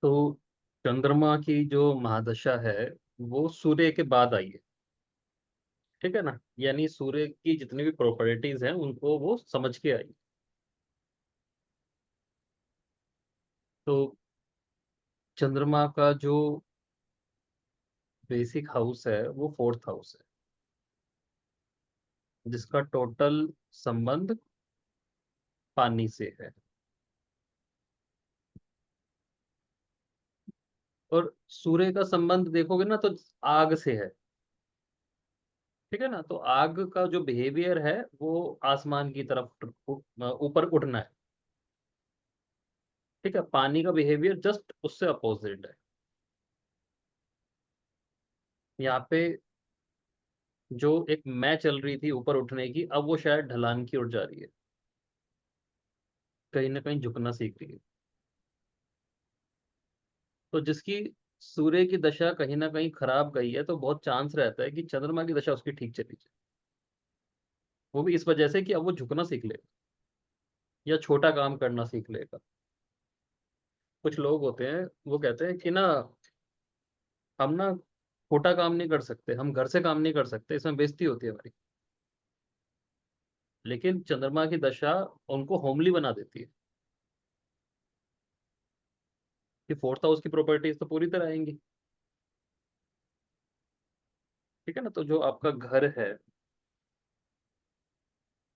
तो चंद्रमा की जो महादशा है वो सूर्य के बाद आई है। ठीक है ना, यानी सूर्य की जितनी भी प्रॉपर्टीज हैं उनको वो समझ के आई। तो चंद्रमा का जो बेसिक हाउस है वो फोर्थ हाउस है, जिसका टोटल संबंध पानी से है। और सूर्य का संबंध देखोगे ना तो आग से है। ठीक है ना, तो आग का जो बिहेवियर है वो आसमान की तरफ ऊपर उठना है। ठीक है, पानी का बिहेवियर जस्ट उससे अपोजिट है। यहाँ पे जो एक मैं चल रही थी ऊपर उठने की, अब वो शायद ढलान की ओर जा रही है, कहीं ना कहीं झुकना सीख रही है। तो जिसकी सूर्य की दशा कहीं ना कहीं खराब गई है तो बहुत चांस रहता है कि चंद्रमा की दशा उसकी ठीक चली जाए। वो भी इस वजह से कि अब वो झुकना सीख लेगा या छोटा काम करना सीख लेगा। कुछ लोग होते हैं वो कहते हैं कि ना, हम ना छोटा काम नहीं कर सकते, हम घर से काम नहीं कर सकते, इसमें बेइज्जती होती है हमारी। लेकिन चंद्रमा की दशा उनको होमली बना देती है कि फोर्थ हाउस की प्रॉपर्टीज तो पूरी तरह आएंगी। ठीक है ना, तो जो आपका घर है,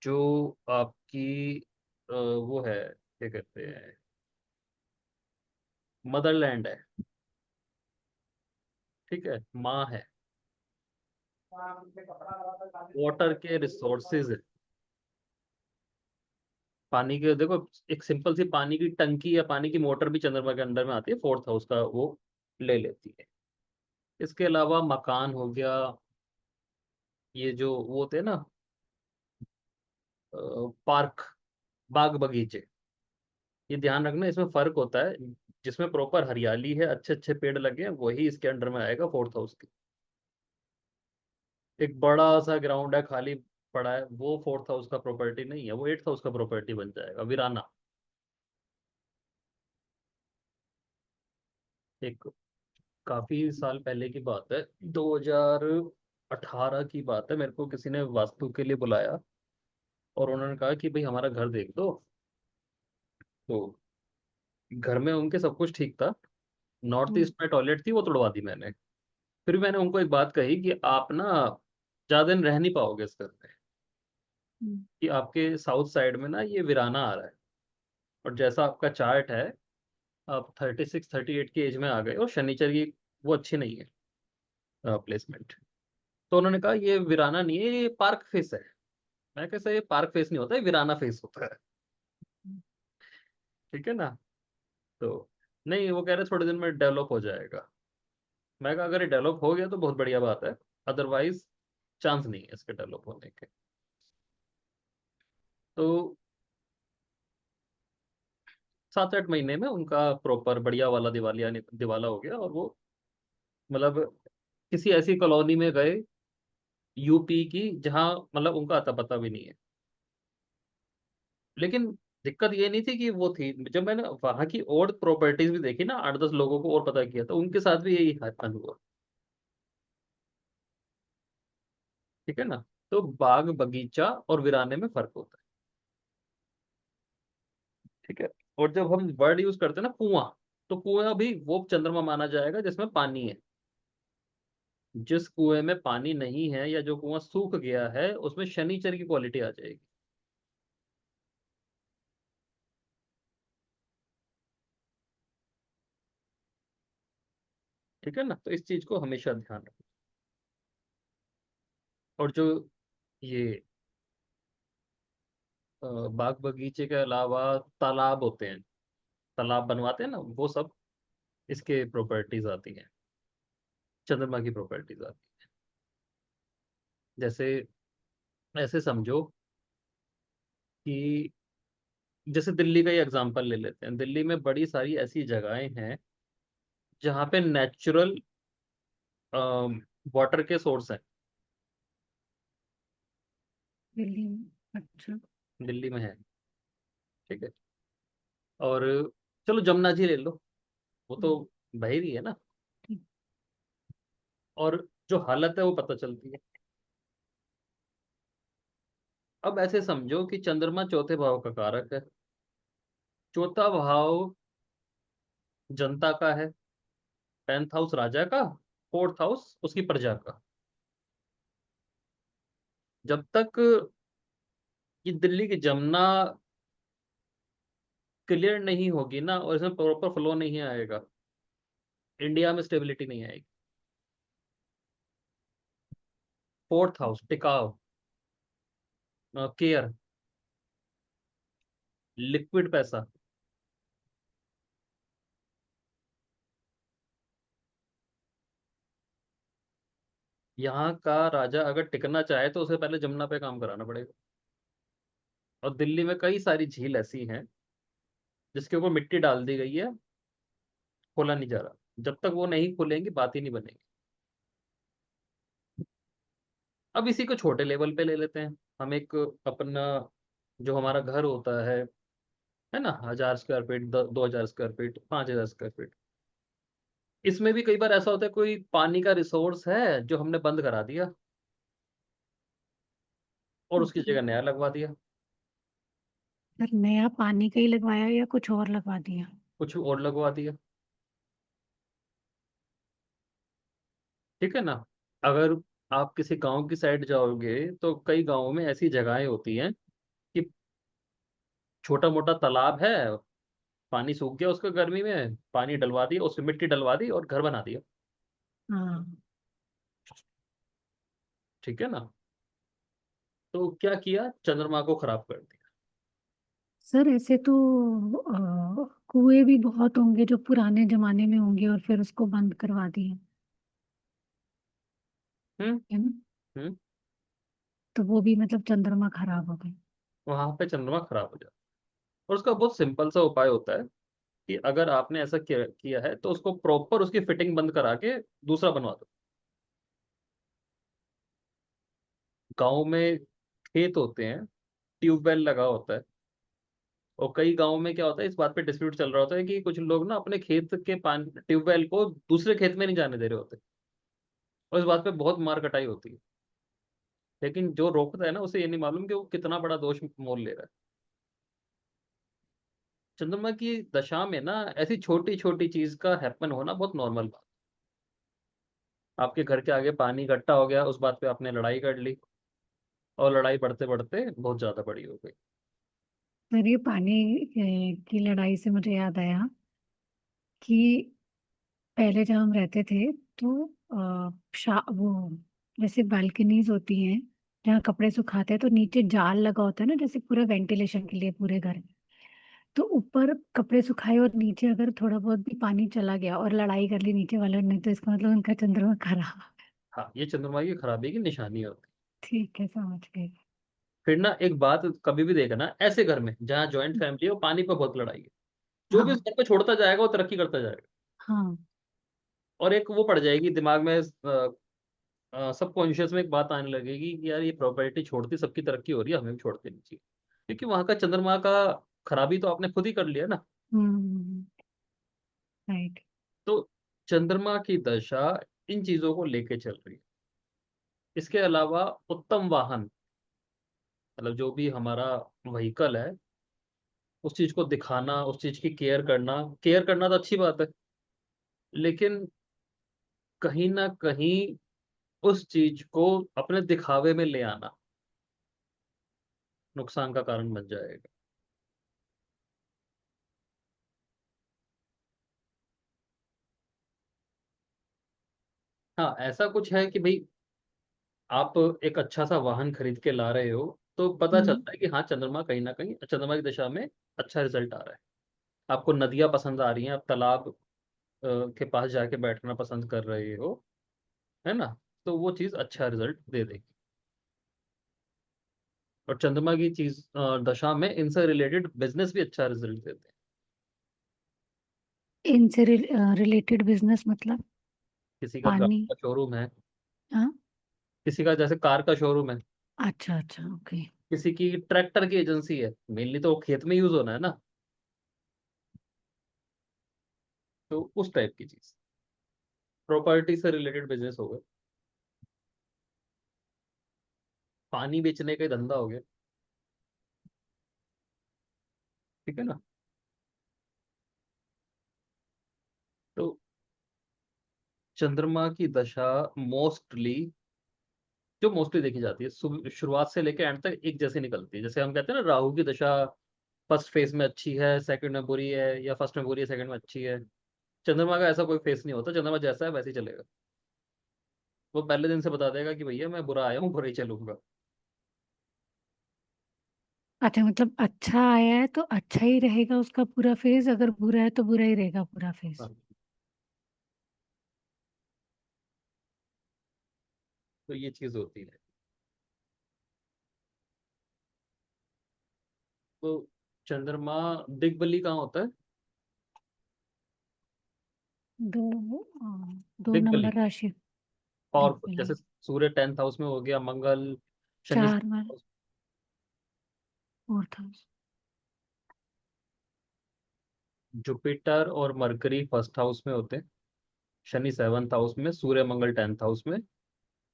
जो आपकी वो है, क्या कहते हैं, मदरलैंड है। ठीक है, माँ है, वाटर के रिसोर्सेज है। पानी के देखो, एक सिंपल सी पानी की टंकी या पानी की मोटर भी चंद्रमा के अंडर में आती है, फोर्थ हाउस का वो ले लेती है। इसके अलावा मकान हो गया, ये जो वो होते हैं ना, पार्क, बाग बगीचे, ये ध्यान रखना, इसमें फर्क होता है। जिसमें प्रॉपर हरियाली है, अच्छे अच्छे पेड़ लगे हैं, वही इसके अंडर में आएगा फोर्थ हाउस के। एक बड़ा सा ग्राउंड है खाली पड़ा है, वो फोर्थ हाउस का प्रॉपर्टी नहीं है, वो एट्थ हाउस का प्रॉपर्टी बन जाएगा, वीराना। एक काफी साल पहले की बात है, 2018 की बात है, मेरे को किसी ने वास्तु के लिए बुलाया और उन्होंने कहा कि भाई हमारा घर देख दो। तो घर में उनके सब कुछ ठीक था, नॉर्थ हम्म। ईस्ट में टॉयलेट थी, वो तुड़वा दी मैंने। फिर मैंने उनको एक बात कही कि आप ना ज्यादा दिन रह नहीं पाओगे इस घर में, हम्म। कि आपके साउथ साइड में ना ये वीराना आ रहा है, और जैसा आपका चार्ट है, आप 36 38 की एज में आ गए और शनिचर की वो अच्छी नहीं है प्लेसमेंट। तो उन्होंने कहा ये वीराना नहीं है, ये पार्क फेस है। मैं कैसा, ये पार्क फेस नहीं होता, ये वीराना फेस होता है। ठीक है ना। तो नहीं, वो कह रहे थोड़े दिन में डेवलप हो जाएगा। मैं कहा अगर ये डेवलप हो गया तो बहुत बढ़िया बात है, अदरवाइज चांस नहीं है इसके डेवलप होने के। तो 7 8 महीने में उनका प्रॉपर बढ़िया वाला दिवालिया दिवाला हो गया, और वो मतलब किसी ऐसी कॉलोनी में गए यूपी की जहाँ मतलब उनका अता पता भी नहीं है। लेकिन दिक्कत ये नहीं थी कि वो थी, जब मैंने वहां की और प्रॉपर्टीज भी देखी ना, 8 10 लोगों को और पता किया, तो उनके साथ भी यही हाल हुआ। ठीक है ना, तो बाग बगीचा और वीराने में फर्क होता है। ठीक है। और जब हम वर्ड यूज करते हैं ना कुआं, तो कुआं भी वो चंद्रमा माना जाएगा जिसमें पानी है। जिस कुएं में पानी नहीं है या जो कुआं सूख गया है, उसमें शनिचर की क्वालिटी आ जाएगी। ठीक है ना, तो इस चीज को हमेशा ध्यान रखो। और जो ये बाग बगीचे के अलावा तालाब होते हैं, तालाब बनवाते हैं ना, वो सब इसके प्रॉपर्टीज आती हैं, चंद्रमा की प्रॉपर्टीज आती हैं। जैसे ऐसे समझो कि जैसे दिल्ली का ही एग्जांपल ले लेते हैं, दिल्ली में बड़ी सारी ऐसी जगहें हैं जहाँ पे नेचुरल वाटर के सोर्स हैं। दिल्ली में। अच्छा। दिल्ली में है। ठीक है। और चलो जमुना जी ले लो, वो तो हम्म, बह ही रही है ना। ठीक। और जो हालत है वो पता चलती है। अब ऐसे समझो कि चंद्रमा चौथे भाव का कारक है। चौथा भाव जनता का है, 10th हाउस राजा का, 4th हाउस उसकी प्रजा का। जब तक ये दिल्ली की जमुना क्लियर नहीं होगी ना, और इसमें प्रॉपर फ्लो नहीं आएगा, इंडिया में स्टेबिलिटी नहीं आएगी। 4th हाउस टिकाव, केयर, लिक्विड पैसा। यहाँ का राजा अगर टिकना चाहे तो उसे पहले जमुना पे काम कराना पड़ेगा। और दिल्ली में कई सारी झील ऐसी हैं जिसके ऊपर मिट्टी डाल दी गई है, खोला नहीं जा रहा। जब तक वो नहीं खुलेंगी बात ही नहीं बनेगी। अब इसी को छोटे लेवल पे ले लेते हैं। हम एक अपना जो हमारा घर होता है ना, 1000 square feet, 2000 square feet, 5000 square feet. इसमें भी कई बार ऐसा होता है कोई पानी का रिसोर्स है जो हमने बंद करा दिया और उसकी ओके। जगह नया लगवा दिया। सर नया पानी का ही लगवाया या कुछ और लगवा दिया? कुछ और लगवा दिया। ठीक है ना। अगर आप किसी गांव की साइड जाओगे तो कई गांवों में ऐसी जगहें होती हैं कि छोटा मोटा तालाब है, पानी सूख गया उसको गर्मी में, पानी डलवा दिया उसमें, मिट्टी डलवा दी और घर बना दिया। हाँ। ठीक है ना। तो क्या किया, चंद्रमा को खराब कर दिया। सर ऐसे तो कुएं भी बहुत होंगे जो पुराने जमाने में होंगे और फिर उसको बंद करवा दिए, हम्म। है ना? हम्म। तो वो भी मतलब चंद्रमा खराब हो गए। वहां पे चंद्रमा खराब हो जाता है। और उसका बहुत सिंपल सा उपाय होता है कि अगर आपने ऐसा किया है तो उसको प्रॉपर उसकी फिटिंग बंद करा के दूसरा बनवा दो। गाँव में खेत होते हैं, ट्यूबवेल लगा होता है। और कई गाँव में क्या होता है, इस बात पे डिस्प्यूट चल रहा होता है कि कुछ लोग ना अपने खेत के पानी ट्यूबवेल को दूसरे खेत में नहीं जाने दे रहे होते। और इस बात पे बहुत मार कटाई होती है। लेकिन जो रोकता है ना उसे ये नहीं मालूम कि वो कितना बड़ा दोष मोल ले रहा है। चंद्रमा की दशा में ना ऐसी छोटी छोटी चीज का हैपन होना बहुत नॉर्मल बात। आपके घर के आगे पानी इकट्ठा हो गया, उस बात पे आपने लड़ाई कर ली, और लड़ाई बढ़ते बढ़ते बहुत ज्यादा बड़ी हो गई। सर ये पानी की लड़ाई से मुझे याद आया कि पहले जब हम रहते थे तो वो जैसे बालकनीज होती हैं जहाँ कपड़े सुखाते हैं, तो नीचे जाल लगा होता है ना, जैसे पूरे वेंटिलेशन के लिए पूरे घर। तो ऊपर कपड़े सुखाए और नीचे अगर थोड़ा बहुत भी पानी चला गया और लड़ाई कर ली नीचे वालों ने, तो इसका मतलब उनका चंद्रमा खराब। हाँ, ये चंद्रमा की खराबी की निशानी होती है। ठीक है, समझ गए। फिर ना एक बात कभी भी देखना, ऐसे घर में जहाँ जॉइंट फैमिली हो पानी पे बहुत लड़ाई है, जो भी उस हाँ। घर पे छोड़ता जाएगा वो तरक्की करता जाएगा। हाँ। और एक वो पड़ जाएगी दिमाग में, सबकॉन्शियस में एक बात आने लगेगी कि यार ये प्रॉपर्टी छोड़ती सबकी तरक्की हो रही है, हमें भी छोड़ देनी चाहिए। क्योंकि वहां का चंद्रमा का खराबी तो आपने खुद ही कर लिया ना। हम्म। राइट। तो चंद्रमा की दशा इन चीजों को लेके चल रही है। इसके अलावा उत्तम वाहन, मतलब जो भी हमारा व्हीकल है, उस चीज को दिखाना, उस चीज की केयर करना तो अच्छी बात है। लेकिन कहीं ना कहीं उस चीज को अपने दिखावे में ले आना नुकसान का कारण बन जाएगा। हाँ, ऐसा कुछ है कि भाई आप एक अच्छा सा वाहन खरीद के ला रहे हो तो पता हम्म। चलता है कि हाँ चंद्रमा कहीं ना कहीं, चंद्रमा की दिशा में अच्छा रिजल्ट आ रहा है। आपको नदियां पसंद आ रही हैं, आप तालाब के पास जाके बैठना पसंद कर रहे हो, है ना। तो वो चीज़ अच्छा रिजल्ट दे देगी। और चंद्रमा की चीज दशा में इनसे रिलेटेड बिजनेस भी अच्छा रिजल्ट देते हैं। इनसे रिलेटेड बिजनेस मतलब? किसी का गाड़ी पानी। का शोरूम है, हाँ। किसी का जैसे कार का शोरूम है, अच्छा अच्छा, ओके। किसी की ट्रैक्टर की एजेंसी है, मेनली तो वो खेत में यूज होना है ना। तो उस टाइप की चीज, प्रॉपर्टी से रिलेटेड बिजनेस हो गए, पानी बेचने का धंधा हो गया। ठीक है ना। तो चंद्रमा की दशा मोस्टली, जो मोस्टली देखी जाती है, शुरुआत से लेकर एंड तक एक जैसी निकलती है। जैसे हम कहते हैं ना, राहु की दशा फर्स्ट फेज में अच्छी है, सेकंड में बुरी है, या फर्स्ट में बुरी है, सेकंड में अच्छी है। चंद्रमा का ऐसा कोई फेस नहीं होता, चंद्रमा जैसा है वैसे ही चलेगा। वो पहले दिन से बता देगा कि भैया मैं बुरा आया हूँ, बुरा ही चलूंगा। अच्छा, मतलब अच्छा आया है तो अच्छा ही रहेगा उसका पूरा फेज, अगर बुरा है तो बुरा ही रहेगा पूरा फेज। हाँ, तो ये चीज होती है। तो चंद्रमा दिग्बली कहाँ होता है? दो, दो दिग्बली नंबर राशि। पावरफुल, दिग्बली। जैसे सूर्य 10th हाउस में हो गया, मंगल, शनि चार में, फोर्थ हाउस। जुपिटर और मरकरी फर्स्ट हाउस में होते हैं, शनि 7th हाउस में, सूर्य मंगल 10th हाउस में,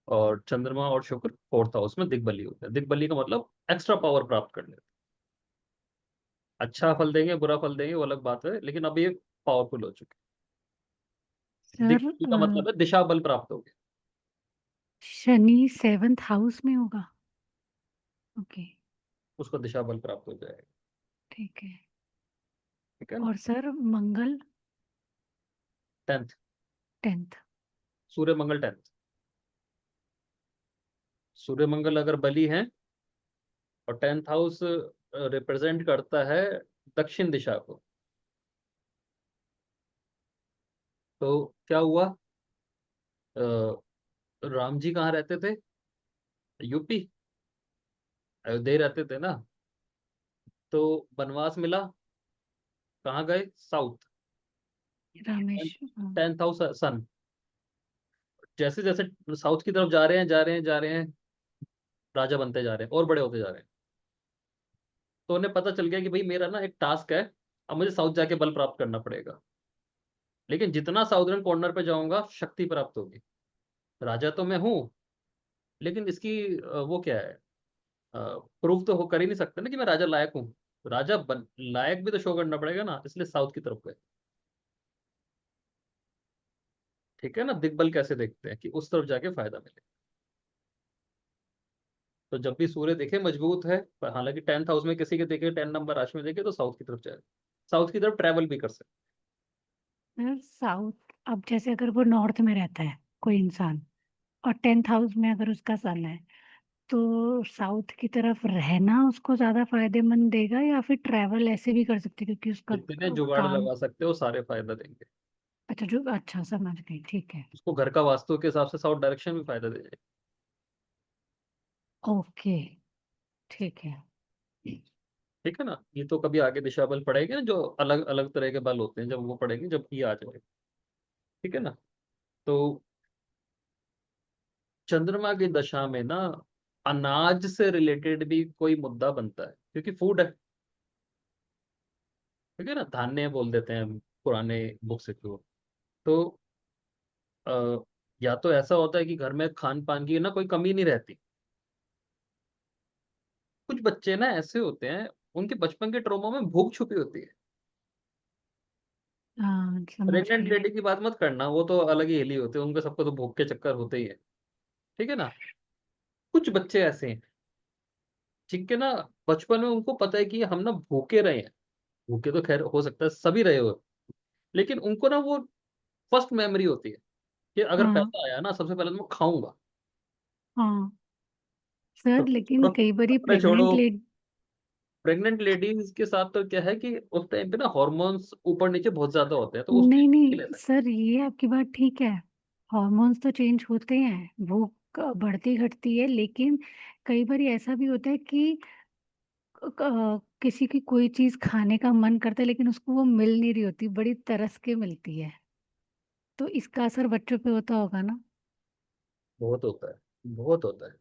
और चंद्रमा और शुक्र 4th हाउस में दिग्बली होते हैं। दिग्बली का मतलब एक्स्ट्रा पावर प्राप्त कर लेते हैं। अच्छा फल देंगे, बुरा फल देंगे, वो अलग बात है, लेकिन अब ये पावरफुल हो चुके हैं। सर दिग्बली का मतलब है दिशा बल प्राप्त हो गया। शनि सेवन्थ हाउस में होगा। ओके। उसको दिशा बल प्राप्त हो जाएगा। ठीक है। ठीक है ना। और सर मंगल 10th, 10th। सूर्य मंगल 10th। सूर्य मंगल अगर बली है, और 10th हाउस रिप्रेजेंट करता है दक्षिण दिशा को, तो क्या हुआ? राम जी कहाँ रहते थे? यूपी, अयोध्या ही रहते थे ना। तो वनवास मिला, कहाँ गए? साउथ। रामेश। 10th हाउस सन, जैसे जैसे साउथ की तरफ जा रहे हैं, जा रहे हैं, जा रहे हैं, राजा बनते जा रहे हैं और बड़े होते जा रहे हैं। तो उन्हें पता चल गया कि भाई मेरा ना एक टास्क है, अब मुझे साउथ जाके बल प्राप्त करना पड़ेगा। लेकिन जितना साउदर्न कॉर्नर पे जाऊंगा शक्ति प्राप्त होगी। राजा तो मैं हूँ, लेकिन इसकी वो क्या है, प्रूफ तो हो कर ही नहीं सकते ना कि मैं राजा लायक हूँ। लायक भी तो शो करना पड़ेगा ना, इसलिए साउथ की तरफ गए। ठीक है ना। दिग्बल कैसे देखते हैं कि उस तरफ जाके फायदा मिले। तो जब भी सूर्य देखे मजबूत है, पर हालांकि 10th हाउस में किसी के देखे, 10 नंबर राशि में देखे, तो साउथ की तरफ जाए, साउथ की तरफ ट्रैवल भी कर सकते। सर साउथ, अब जैसे अगर वो नॉर्थ में रहता है कोई इंसान, और 10th हाउस में अगर उसका सन है, तो साउथ की तरफ रहना उसको ज्यादा फायदेमंद देगा, या फिर ट्रैवल ऐसे भी कर सकते क्योंकि उसका जितने जुगाड़ काम। लगा सकते हो सारे फायदा देंगे। अच्छा, जो अच्छा समझ गई, ठीक है। उसको घर का वास्तु के हिसाब से साउथ डायरेक्शन भी फायदा दे जाएगा। ओके, ठीक है। ठीक है ना। ये तो कभी आगे दिशा बल पड़ेंगे ना, जो अलग अलग तरह के बल होते हैं, जब वो पड़ेंगे, जब ये आ जाएगा। ठीक है ना। तो चंद्रमा की दशा में ना अनाज से रिलेटेड भी कोई मुद्दा बनता है, क्योंकि फूड है। ठीक है ना, धान्य बोल देते हैं पुराने बुक से तो अ, या तो ऐसा होता है कि घर में खान पान की ना कोई कमी नहीं रहती। कुछ बच्चे ना ऐसे होते हैं, उनके बचपन के ट्रॉमा में भूख छुपी होती है। हाँ, समझ प्रेग्नेंट गई। लेडी की बात मत करना, वो तो अलग ही हिली होते हैं, उनके सबको तो भूख के चक्कर होते ही है। ठीक है ना। कुछ बच्चे ऐसे हैं जिनके ना बचपन में उनको पता है कि हम ना भूखे रहे हैं। भूखे तो खैर हो सकता है सभी रहे हो, लेकिन उनको ना वो फर्स्ट मेमोरी होती है कि अगर हाँ पैसा आया ना, सबसे पहले तो मैं खाऊंगा। हाँ तो सर, लेकिन कई बारी अपने छोड़ो, प्रेग्नेंट लेड। प्रेग्नेंट लेडीज के साथ तो क्या है कि उस टाइम पे ना हॉर्मोन्स ऊपर नीचे बहुत ज्यादा होते हैं, तो उस नहीं टाइम नहीं लेता है। सर, ये आपकी बात ठीक है। हॉर्मोन्स तो चेंज होते हैं, भूख बढ़ती घटती है, लेकिन कई बार ऐसा भी होता है कि किसी की कोई चीज खाने का मन करता है, लेकिन उसको वो मिल नहीं रही होती, बड़ी तरस के मिलती है। तो इसका असर बच्चों पे होता होगा ना। बहुत होता है, बहुत होता है।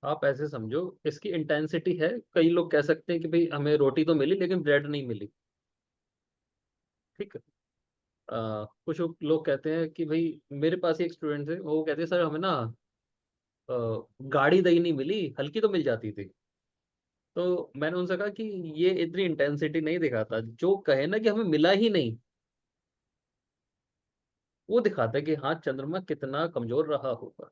आप ऐसे समझो, इसकी इंटेंसिटी है, कई लोग कह सकते हैं कि भाई हमें रोटी तो मिली लेकिन ब्रेड नहीं मिली। ठीक है। कुछ लोग कहते हैं कि भाई, मेरे पास ही एक स्टूडेंट थे, वो कहते हैं सर हमें ना अ, गाड़ी दही नहीं मिली, हल्की तो मिल जाती थी। तो मैंने उनसे कहा कि ये इतनी इंटेंसिटी नहीं दिखाता, जो कहे ना कि हमें मिला ही नहीं, वो दिखाता है कि हाँ चंद्रमा कितना कमजोर रहा होगा।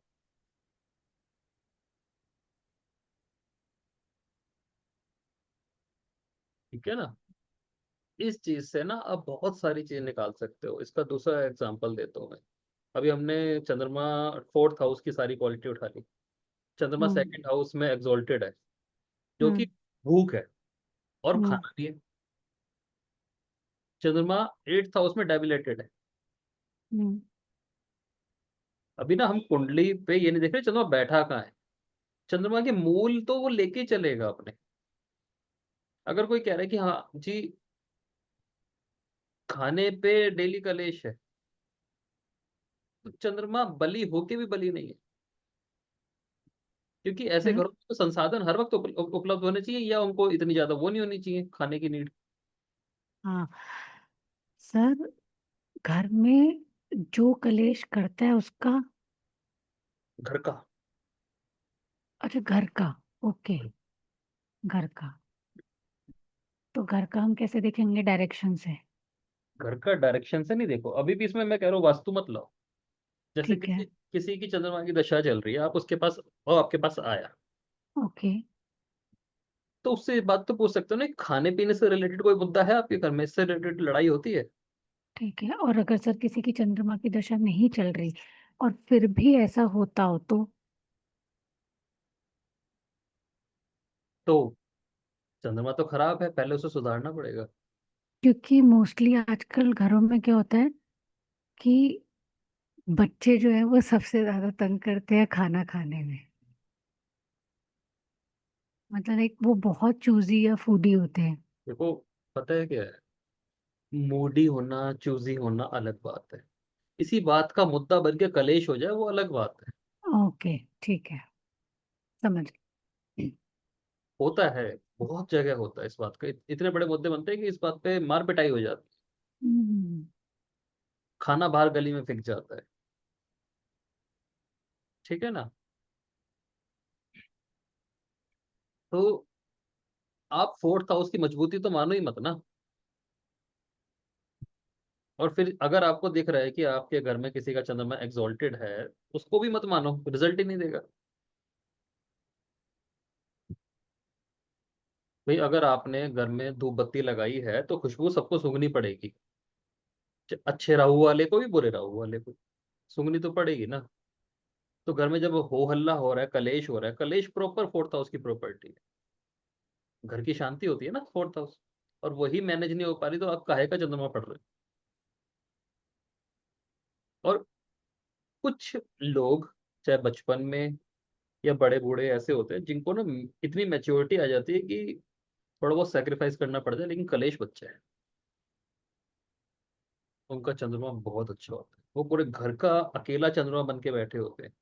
ठीक है ना। इस चीज से ना आप बहुत सारी चीज निकाल सकते हो। इसका दूसरा एग्जांपल देता हूँ मैं। अभी हमने चंद्रमा फोर्थ हाउस की सारी क्वालिटी उठा ली। चंद्रमा हम्म। सेकंड हाउस में एग्जॉल्टेड है, जो कि हम्म। भूख है और हम्म। खाना भी है। चंद्रमा एट्थ हाउस में डेबिलेटेड है। हम्म। अभी ना हम कुंडली पे ये नहीं देख रहे चंद्रमा बैठा कहाँ है। चंद्रमा के मूल तो वो लेके चलेगा अपने। अगर कोई कह रहा है कि हाँ जी खाने पे डेली कलेश है, तो चंद्रमा बली होके भी बली नहीं है। क्योंकि ऐसे सर। घरों में तो संसाधन हर वक्त उपलब्ध होने चाहिए, या उनको इतनी ज्यादा वो नहीं होनी चाहिए खाने की नीड। हाँ सर, घर में जो कलेश करता है उसका। घर का। अच्छा, घर का। ओके। घर का। तो घर का हम कैसे देखेंगे डायरेक्शन से? घर का डायरेक्शन से नहीं देखो, अभी भी इसमें मैं कह रहा हूँ वास्तु मत लाओ। जैसे ठीक है। किसी किसी की चंद्रमा की दशा चल रही है, आप उसके पास और आपके पास आया, ओके। तो उससे बात तो पूछ सकते हो ना, खाने पीने से रिलेटेड कोई मुद्दा है आपके घर में, इससे रिलेटेड लड़ाई होती है। ठीक है, और अगर सर किसी की चंद्रमा की दशा नहीं चल रही और फिर भी ऐसा होता हो तो? तो चंद्रमा तो खराब है, पहले उसे सुधारना पड़ेगा। क्योंकि मोस्टली आजकल घरों में क्या होता है कि बच्चे जो है वो सबसे ज्यादा तंग करते हैं खाना खाने में। मतलब एक वो बहुत चूजी या फूडी होते हैं। देखो, पता है क्या है, मूडी होना चूजी होना अलग बात है। इसी बात का मुद्दा बन के कलेश हो जाए, वो अलग बात है। ओके, ठीक है, समझ गई। होता है, बहुत जगह होता है इस बात का, इतने बड़े मुद्दे बनते हैं कि इस बात पे मार पिटाई हो जाती है। हम्म। खाना बाहर गली में फेंक जाता है। ठीक है ना। तो आप फोर्थ हाउस की मजबूती तो मानो ही मत ना। और फिर अगर आपको दिख रहा है कि आपके घर में किसी का चंद्रमा एग्जॉल्टेड है, उसको भी मत मानो, रिजल्ट ही नहीं देगा। भाई अगर आपने घर में धूप बत्ती लगाई है तो खुशबू सबको सूंघनी पड़ेगी। अच्छे राहु वाले को भी बुरे राहु वाले को सूंघनी तो पड़ेगी ना। तो घर में जब हो हल्ला हो रहा है, कलेश हो रहा है, कलेश प्रॉपर फोर्थ हाउस की प्रॉपर्टी है। घर की शांति होती है ना फोर्थ हाउस, और वही मैनेज नहीं हो पा रही, तो आप काहे का चंद्रमा पड़ रहे हो। और कुछ लोग, चाहे बचपन में या बड़े बूढ़े, ऐसे होते हैं जिनको ना इतनी मैच्योरिटी आ जाती है कि थोड़ा बहुत सेक्रीफाइस करना पड़ता है, लेकिन कलेश बच्चा है, उनका चंद्रमा बहुत अच्छा होता है, वो पूरे घर का अकेला चंद्रमा बन के बैठे होते हैं।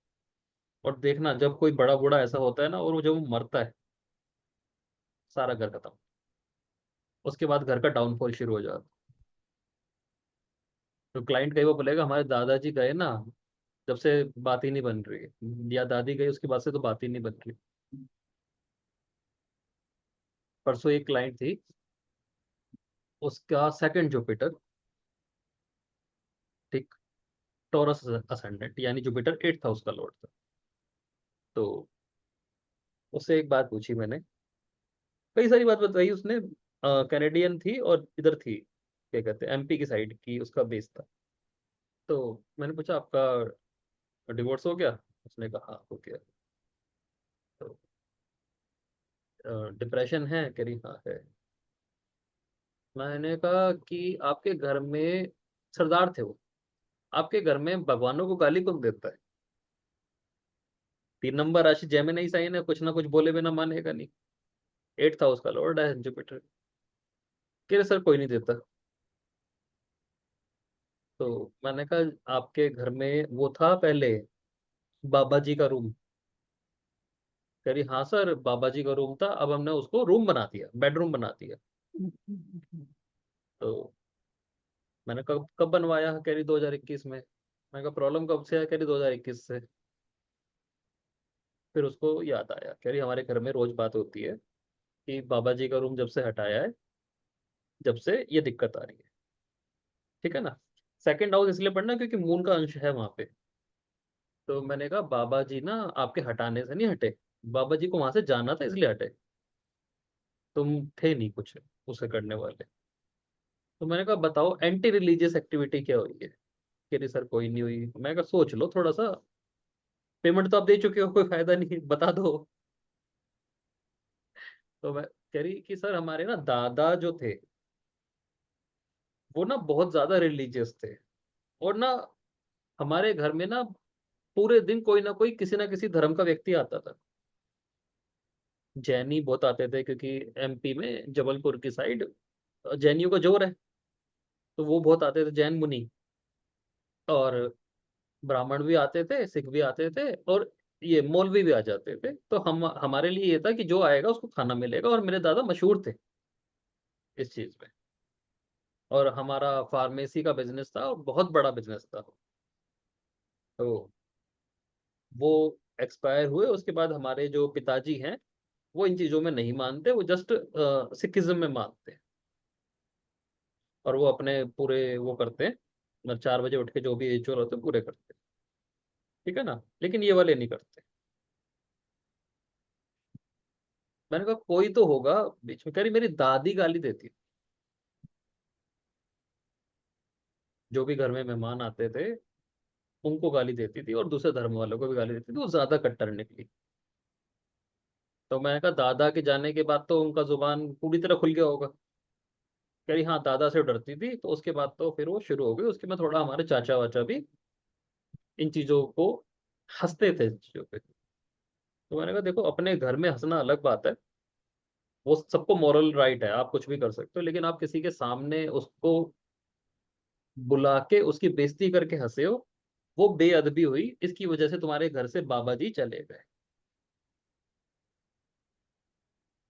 और देखना जब कोई बड़ा बूढ़ा ऐसा होता है ना, और वो जब वो मरता है, सारा घर खत्म। उसके बाद घर का डाउनफॉल शुरू हो जाता है। तो क्लाइंट कई वो बोलेगा हमारे दादाजी गए ना, जब से बात ही नहीं बन रही है, या दादी गई उसके बाद से तो बात ही नहीं बन रही। परसों एक क्लाइंट थी, उसका सेकंड जुपिटर, ठीक, टॉरस असेंडेंट, यानी जुपिटर एट्थ हाउस का लॉर्ड था। तो उससे एक बात पूछी मैंने, कई सारी बात बताई उसने। कैनेडियन थी और इधर थी, क्या कहते हैं, एमपी की साइड की उसका बेस था। तो मैंने पूछा आपका डिवोर्स हो गया? उसने कहा हाँ हो गया। तो डिप्रेशन है? कह रही हाँ है। मैंने कहा कि आपके घर में, सरदार थे वो, आपके घर में भगवानों को गाली कौन देता है? 3 नंबर राशि जेमिनी साइन है, कुछ ना कुछ बोले बिना मानेगा नहीं। एट्थ हाउस का लॉर्ड है जुपिटर। कह रहे सर कोई नहीं देता। तो मैंने कहा आपके घर में वो था पहले बाबा जी का रूम? कह रही हाँ सर, बाबा जी का रूम था, अब हमने उसको रूम बना दिया, बेडरूम बना दिया। तो मैंने कब कब बनवाया? कह रही 2021 में। मैंने कहा प्रॉब्लम कब से है? कह रही 2021 से। फिर उसको याद आया, कह रही हमारे घर में रोज बात होती है कि बाबा जी का रूम जब से हटाया है, जब से ये दिक्कत आ रही है। ठीक है ना। सेकंड हाउस इसलिए पढ़ना क्योंकि मून का अंश है वहां पे। तो मैंने कहा बाबा जी ना आपके हटाने से नहीं हटे, बाबा जी को वहां से जाना था इसलिए हटे, तुम थे नहीं कुछ उसे करने वाले। तो मैंने कहा बताओ एंटी रिलीजियस एक्टिविटी क्या हुई है? कह रही सर कोई नहीं हुई। मैंने कहा सोच लो थोड़ा सा, पेमेंट तो आप दे चुके हो, कोई फायदा नहीं, बता दो। तो मैं कह रही कि सर हमारे ना दादा जो थे वो ना बहुत ज्यादा रिलीजियस थे, और ना हमारे घर में ना पूरे दिन कोई ना कोई किसी ना किसी धर्म का व्यक्ति आता था। जैनी बहुत आते थे क्योंकि एमपी में जबलपुर की साइड जैनियों का जोर है, तो वो बहुत आते थे जैन मुनि। और ब्राह्मण भी आते थे, सिख भी आते थे, और ये मौलवी भी आ जाते थे। तो हम हमारे लिए ये था कि जो आएगा उसको खाना मिलेगा, और मेरे दादा मशहूर थे इस चीज में। और हमारा फार्मेसी का बिजनेस था, और बहुत बड़ा बिजनेस था। तो वो एक्सपायर हुए उसके बाद हमारे जो पिताजी हैं वो इन चीजों में नहीं मानते, वो जस्ट सिखिज्म में मानते हैं। और वो अपने पूरे वो करते हैं, मतलब 4 बजे उठ के जो भी रिचुअल होते हैं पूरे करते हैं। ठीक है ना, लेकिन ये वाले नहीं करते। मैंने कहा कोई तो होगा बीच में। कह रही मेरी दादी गाली देती, जो भी घर में मेहमान आते थे उनको गाली देती थी, और दूसरे धर्म वालों को भी गाली देती थी, वो ज्यादा कट्टर निकली। तो मैंने कहा दादा के जाने के बाद तो उनका जुबान पूरी तरह खुल गया होगा। कह रही हाँ दादा से डरती थी, तो उसके बाद तो फिर वो शुरू हो गई। उसके बाद थोड़ा हमारे चाचा वाचा भी इन चीजों को हंसते थे इन चीजों पे। तो मैंने कहा देखो अपने घर में हंसना अलग बात है, वो सबको मॉरल राइट है, आप कुछ भी कर सकते हो, लेकिन आप किसी के सामने उसको बुला के उसकी बेइज्जती करके हंसे हो, वो बेअदबी हुई, इसकी वजह से तुम्हारे घर से बाबा जी चले गए।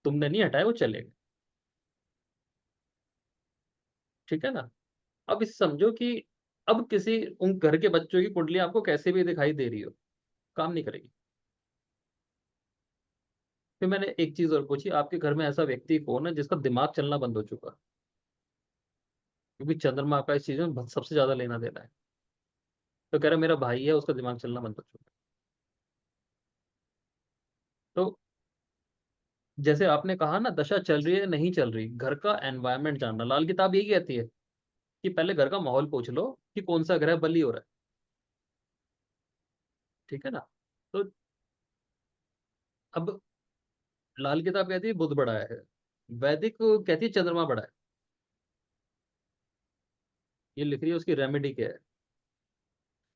तुमने नहीं हटाए, वो चले गए। ठीक है ना। अब इस समझो कि अब किसी उन घर के बच्चों की कुंडली आपको कैसे भी दिखाई दे रही हो, काम नहीं करेगी। फिर मैंने एक चीज और पूछी, आपके घर में ऐसा व्यक्ति कौन है जिसका दिमाग चलना बंद हो चुका? क्योंकि चंद्रमा का इस चीज में सबसे ज्यादा लेना देना है। तो कह रहा मेरा भाई है, उसका दिमाग चलना बंद हो चुका है। तो जैसे आपने कहा ना दशा चल रही है नहीं चल रही, घर का एनवायरनमेंट जानना, लाल किताब यही कहती है कि पहले घर का माहौल पूछ लो कि कौन सा ग्रह बली हो रहा है। ठीक है ना। तो अब लाल किताब कहती है बुध बड़ा है, वैदिक कहती है चंद्रमा बड़ा है। ये लिख रही है उसकी रेमेडी क्या है।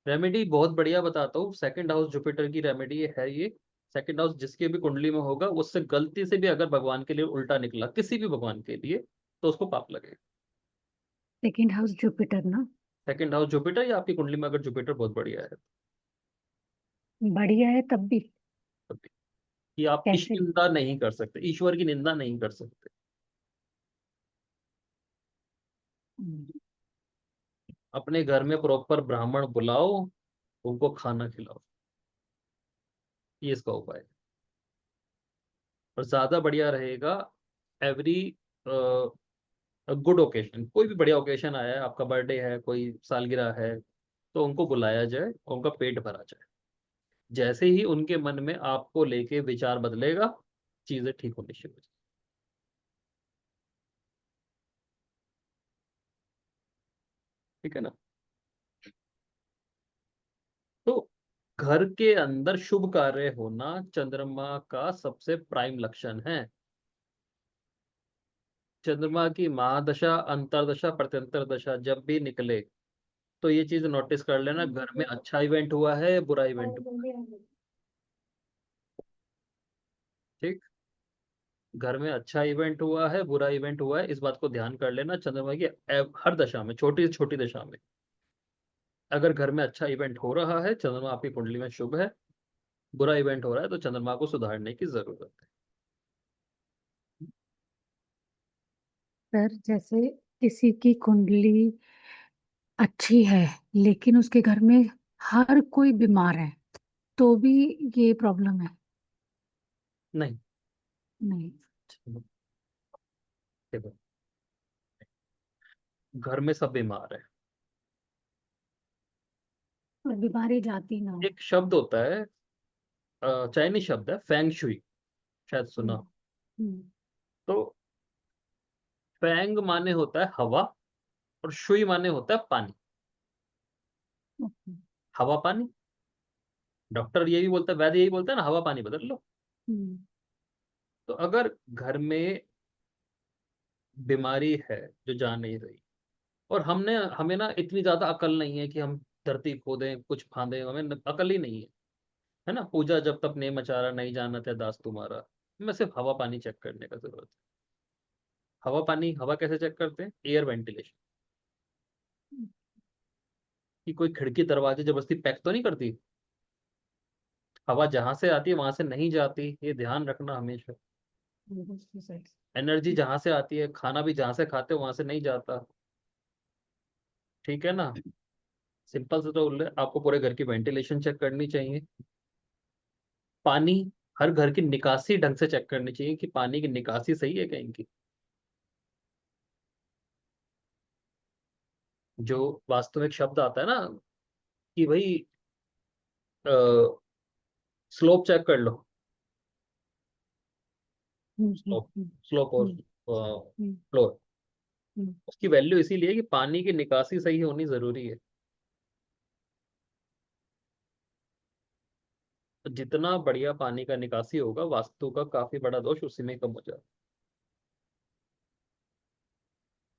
रेमेडी बहुत बढ़िया बताता हूँ, सेकंड हाउस जुपिटर की रेमेडी है ये। सेकंड हाउस जिसके भी कुंडली में होगा, उससे गलती से भी अगर भगवान के लिए उल्टा निकला, किसी भी भगवान के लिए, तो उसको पाप लगेगा। सेकेंड हाउस जुपिटर ना? सेकंड हाउस जुपिटर, या आपकी कुंडली में अगर जुपिटर बहुत बढ़िया है, बढ़िया है तब भी? तब भी कि आप इष्ट कैसे? निंदा नहीं कर सकते, ईश्वर की निंदा नहीं कर सकते। हम्म। अपने घर में प्रॉपर ब्राह्मण बुलाओ, उनको खाना खिलाओ, ये इसका उपाय है। और ज्यादा बढ़िया रहेगा एवरी गुड ओकेजन, कोई भी बढ़िया ओकेजन आया है, आपका बर्थडे है, कोई सालगिरह है, तो उनको बुलाया जाए, उनका पेट भरा जाए। जैसे ही उनके मन में आपको लेके विचार बदलेगा, चीजें ठीक होनी शुरू हो जाए। ठीक है ना। तो घर के अंदर शुभ कार्य होना चंद्रमा का सबसे प्राइम लक्षण है। चंद्रमा की महादशा, अंतरदशा, प्रत्यंतर दशा जब भी निकले, तो ये चीज नोटिस कर लेना, घर में अच्छा इवेंट हुआ है, बुरा इवेंट हुआ है। ठीक। घर में अच्छा इवेंट हुआ है, बुरा इवेंट हुआ है, इस बात को ध्यान कर लेना चंद्रमा की हर दशा में, छोटी से छोटी दशा में। अगर घर में अच्छा इवेंट हो रहा है, चंद्रमा आपकी कुंडली में शुभ है, बुरा इवेंट हो रहा है, तो चंद्रमा को सुधारने की जरूरत है। सर जैसे किसी की कुंडली अच्छी है, लेकिन उसके घर में हर कोई बीमार है, तो भी ये प्रॉब्लम है। नहीं। नहीं। चलो, देखो, घर में सब बीमार है। और बीमारी जाती ना हो। एक शब्द होता है, चाइनीज शब्द है फेंग शुई, शायद सुना हम्म। हो। हम्म। तो फेंग माने होता है हवा, और शुई माने होता है पानी। ओके। हवा पानी, डॉक्टर यही बोलता है, वैद्य यही बोलता है ना, हवा पानी बदल लो। हम्म। तो अगर घर में बीमारी है जो जा नहीं रही, और हमें ना इतनी ज्यादा अकल नहीं है कि हम धरती खोदें कुछ फांदें, हमें अकल ही नहीं है ना, पूजा जब तक नहीं मचारा नहीं जानत है दास तुम्हारा। हमें सिर्फ हवा पानी चेक करने का जरूरत है। हवा पानी, हवा कैसे चेक करते हैं? Air ventilation. कि कोई खिड़की दरवाजे जबरदस्ती पैक तो नहीं करती, हवा जहां से आती है वहां से नहीं जाती, ये ध्यान रखना हमेशा। सही। एनर्जी जहां से आती है, खाना भी जहां से खाते हो वहां से नहीं जाता। ठीक है ना? सिंपल से तो आपको पूरे घर की वेंटिलेशन चेक करनी चाहिए। पानी, हर घर की निकासी ढंग से चेक करनी चाहिए कि पानी की निकासी सही है कहीं की। जो वास्तविक शब्द आता है ना कि भाई स्लोप चेक कर लो, हम्म। स्लोप, हम्म। स्लोप और हम्म। हम्म। फ्लोर, हम्म। उसकी वैल्यू इसीलिए कि पानी की निकासी सही होनी जरूरी है। तो जितना बढ़िया पानी का निकासी होगा, वास्तु का काफी बड़ा दोष उसी में कम हो जाए।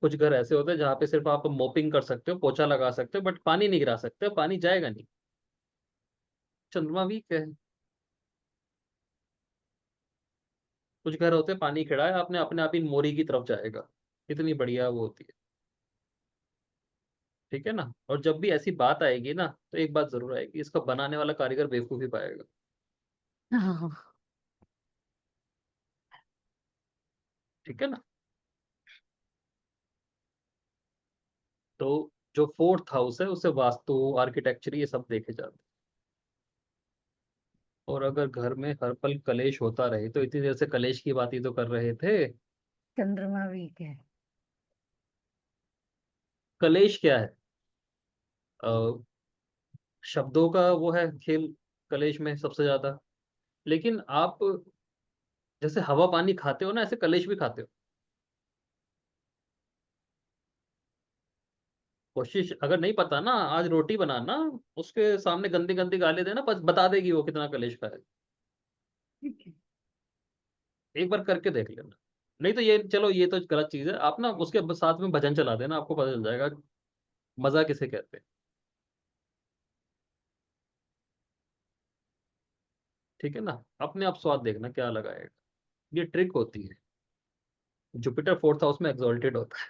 कुछ घर ऐसे होते हैं जहाँ पे सिर्फ आप मोपिंग कर सकते हो, पोछा लगा सकते हो, बट पानी नहीं गिरा सकते, पानी जाएगा नहीं। चंद्रमा वीक है। कुछ घर होते हैं पानी खड़ा है, आपने अपने आप ही मोरी की तरफ जाएगा, इतनी बढ़िया वो होती है। ठीक है ना? और जब भी ऐसी बात आएगी ना, तो एक बात जरूर आएगी, इसका बनाने वाला कारीगर बेवकूफी पाएगा। हाँ हाँ। ठीक है ना? तो जो फोर्थ हाउस है उसे वास्तु, आर्किटेक्चर, ये सब देखे जाते हैं। और अगर घर में हर पल कलेश होता रहे, तो इतनी देर से कलेश की बात ही तो कर रहे थे। चंद्रमा वीक है। कलेश क्या है? अ, शब्दों का वो है खेल, कलेश में सबसे ज्यादा। लेकिन आप जैसे हवा पानी खाते हो ना, ऐसे कलेश भी खाते हो। कोशिश, अगर नहीं पता ना, आज रोटी बनाना, उसके सामने गंदी गंदी गाली देना, बस बता देगी वो कितना कलेश खाए। ठीक है। एक बार करके देख लेना। नहीं तो ये, चलो ये तो गलत चीज है, आप ना उसके साथ में भजन चला देना, आपको पता चल जाएगा मजा किसे कहते हैं। ठीक है ना? अपने आप स्वाद देखना क्या लगाएगा। ये ट्रिक होती है। जुपिटर फोर्थ हाउस में एक्सॉल्टेड होता है।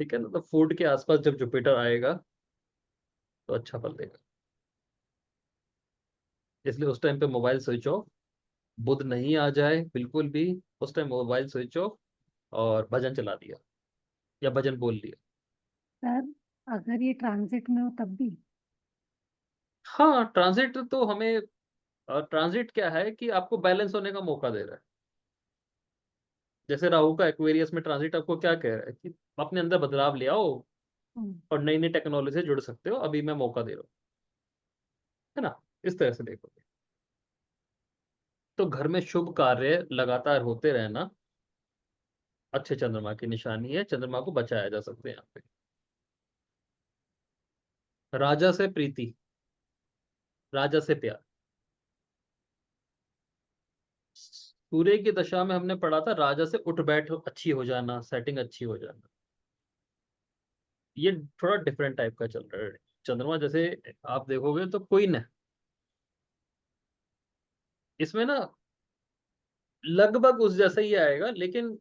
ठीक है ना? तो फूड के आसपास जब जुपिटर आएगा, तो अच्छा फल देगा। इसलिए उस टाइम पे मोबाइल स्विच ऑफ, बुध नहीं आ जाए बिल्कुल भी, उस टाइम मोबाइल स्विच ऑफ, और भजन चला दिया या भजन बोल लिया। सर, अगर ये ट्रांजिट में हो तब भी। हाँ, ट्रांजिट तो हमें, ट्रांजिट क्या है कि आपको बैलेंस होने का मौका दे रहा है। जैसे राहु का एक्वेरियस में ट्रांजिट आपको क्या कह रहा है कि अपने अंदर बदलाव ले आओ, हम्म। और नई नई टेक्नोलॉजी से जुड़ सकते हो, अभी मैं मौका दे रहा हूँ। है ना? इस तरह से देखो। तो घर में शुभ कार्य लगातार होते रहना अच्छे चंद्रमा की निशानी है, चंद्रमा को बचाया जा सकते हैं यहाँ पे। राजा से प्रीति, राजा से प्यार। सूर्य की दशा में हमने पढ़ा था, राजा से उठ बैठ अच्छी हो जाना, सेटिंग अच्छी हो जाना। ये थोड़ा डिफरेंट टाइप का चल रहा है। चंद्रमा जैसे आप देखोगे तो क्वीन है, इसमें ना लगभग उस जैसा ही आएगा, लेकिन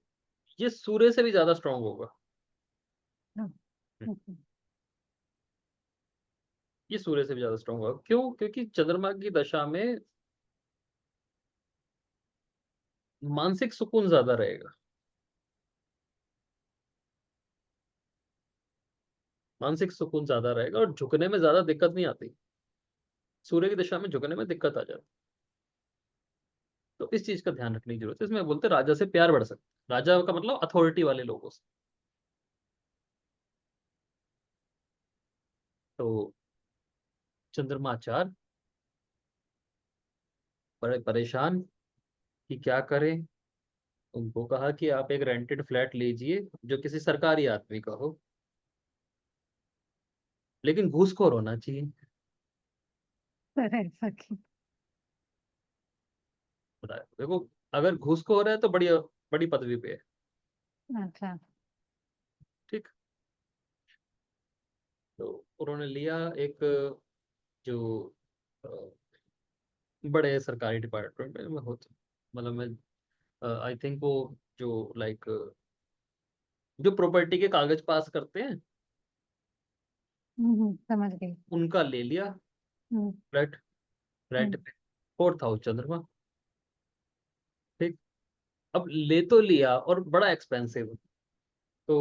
ये सूर्य से भी ज्यादा स्ट्रांग होगा। हाँ। ओके। ये सूर्य से भी ज्यादा स्ट्रांग होगा, क्यों? क्योंकि चंद्रमा की दशा में मानसिक सुकून ज्यादा रहेगा। मानसिक सुकून ज्यादा रहेगा और झुकने में ज्यादा दिक्कत नहीं आती। सूर्य की दिशा में झुकने में दिक्कत आ जाती। तो इस चीज का ध्यान रखने की जरूरत है। इसमें बोलते हैं राजा से प्यार बढ़ सकता है। राजा का मतलब अथॉरिटी वाले लोगों से। तो चंद्रमा आचार्य बड़े परेशान कि क्या करें। उनको कहा कि आप एक रेंटेड फ्लैट लीजिए जो किसी सरकारी आदमी का हो, लेकिन घूसखोर होना चाहिए। पर ऐसा क्यों? बताया देखो, अगर घूसखोर है तो बड़ी बड़ी पदवी पे है। अच्छा। ठीक। तो उन्होंने लिया एक जो अ, बड़े सरकारी डिपार्टमेंट में होते, मतलब मैं आई थिंक वो जो लाइक जो प्रॉपर्टी के कागज पास करते हैं, समझ गई। उनका ले लिया हम्म। फ्लैट, रेंट हम्म। पे। 4,000 चंद्रमा। ठीक। अब ले तो लिया और बड़ा एक्सपेंसिव। तो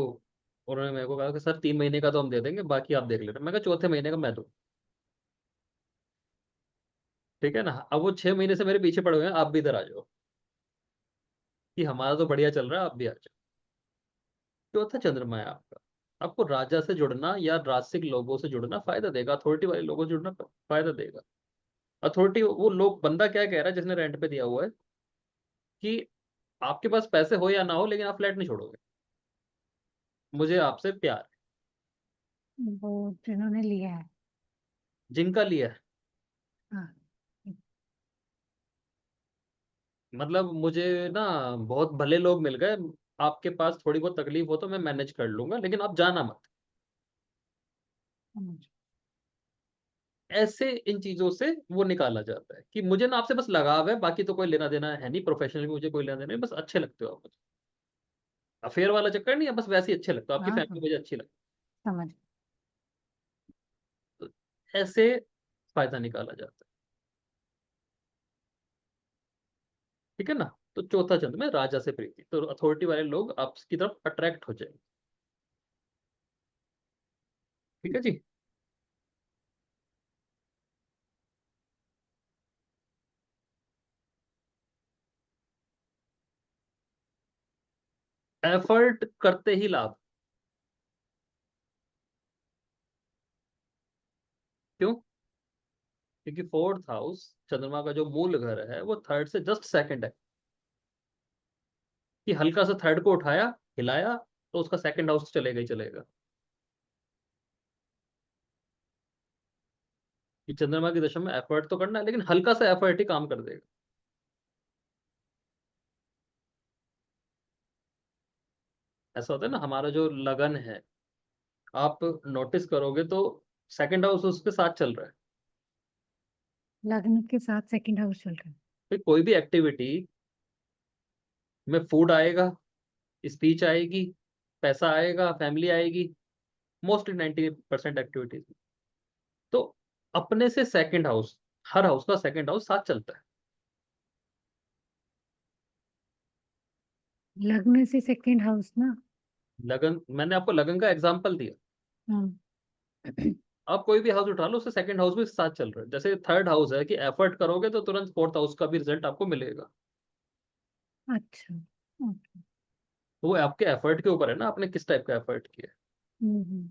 उन्होंने मेरे को कहा कि सर 3 महीने का तो हम दे देंगे, बाकी आप देख लेना। मैं कहा चौथे महीने का मैं दूँ। ठीक है ना। अब वो 6 महीने से मेरे पीछे पड़े हुए हैं, आप भी इधर आ जाओ कि हमारा तो बढ़िया चल रहा है, आप भी आ जाओ। चौथा चंद्रमा है आपका। आपको राजा से जुड़ना या राजसिक लोगों से जुड़ना फायदा देगा, अथॉरिटी वाले लोगों से जुड़ना फायदा देगा। अथॉरिटी वो लोग, बंदा क्या कह रहा है जिसने रेंट पे दिया हुआ है कि आपके पास पैसे हो या ना हो लेकिन आप फ्लैट नहीं छोड़ोगे, मुझे आपसे प्यार है। वो जिन्होंने लिया है। जिनका लिया है, हाँ। मतलब मुझे ना बहुत भले लोग मिल गए, आपके पास थोड़ी बहुत तकलीफ हो तो मैं मैनेज कर लूंगा, लेकिन आप जाना मत। समझ। ऐसे इन चीजों से वो निकाला जाता है कि मुझे ना आपसे बस लगाव है, बाकी तो कोई लेना देना है नहीं, प्रोफेशनली मुझे कोई लेना देना नहीं, बस अच्छे लगते हो आप मुझे। अफेयर वाला चक्कर नहीं है, बस वैसे ही अच्छे लगते हो, आपकी हाँ हाँ। फैमिली मुझे अच्छी लगती समझ। है। तो ऐसे फायदा निकाला जाता है। ठीक है ना। तो चौथा चंद्र में राजा से प्रीति, तो अथॉरिटी वाले लोग आपकी तरफ अट्रैक्ट हो जाएंगे। ठीक है जी। एफर्ट करते ही लाभ। क्यों? क्योंकि फोर्थ हाउस चंद्रमा का जो मूल घर है वो थर्ड से जस्ट सेकंड है। कि हल्का सा थर्ड को उठाया, हिलाया, तो उसका सेकंड हाउस चलेगा ही चलेगा। कि चंद्रमा की दशा में एफर्ट तो करना है, लेकिन हल्का सा एफर्ट ही काम कर देगा। ऐसा होता है ना, हमारा जो लगन है, आप नोटिस करोगे तो सेकंड हाउस उसके साथ चल रहा है। लग्न के साथ सेकंड हाउस चल रहा है। फिर कोई भी एक्टिविटी में फूड आएगा, स्पीच आएगी, पैसा आएगा, फैमिली आएगी, मोस्टली 90% एक्टिविटीज। तो अपने से सेकंड हाउस, हर हाउस का सेकंड हाउस साथ चलता है। लग्न से सेकंड हाउस ना। लगन, मैंने आपको लगन का एग्जांपल दिया। हम्म। आप कोई भी हाउस उठा लो, उससे सेकंड हाउस भी साथ चल रहा है। जैसे थर्ड हाउस है कि एफर्ट करोगे तो तुरंत फोर्थ हाउस का भी रिजल्ट आपको मिलेगा। अच्छा। ओके। तो वो आपके एफर्ट के ऊपर है ना, आपने किस टाइप का एफर्ट किया है। हम्म।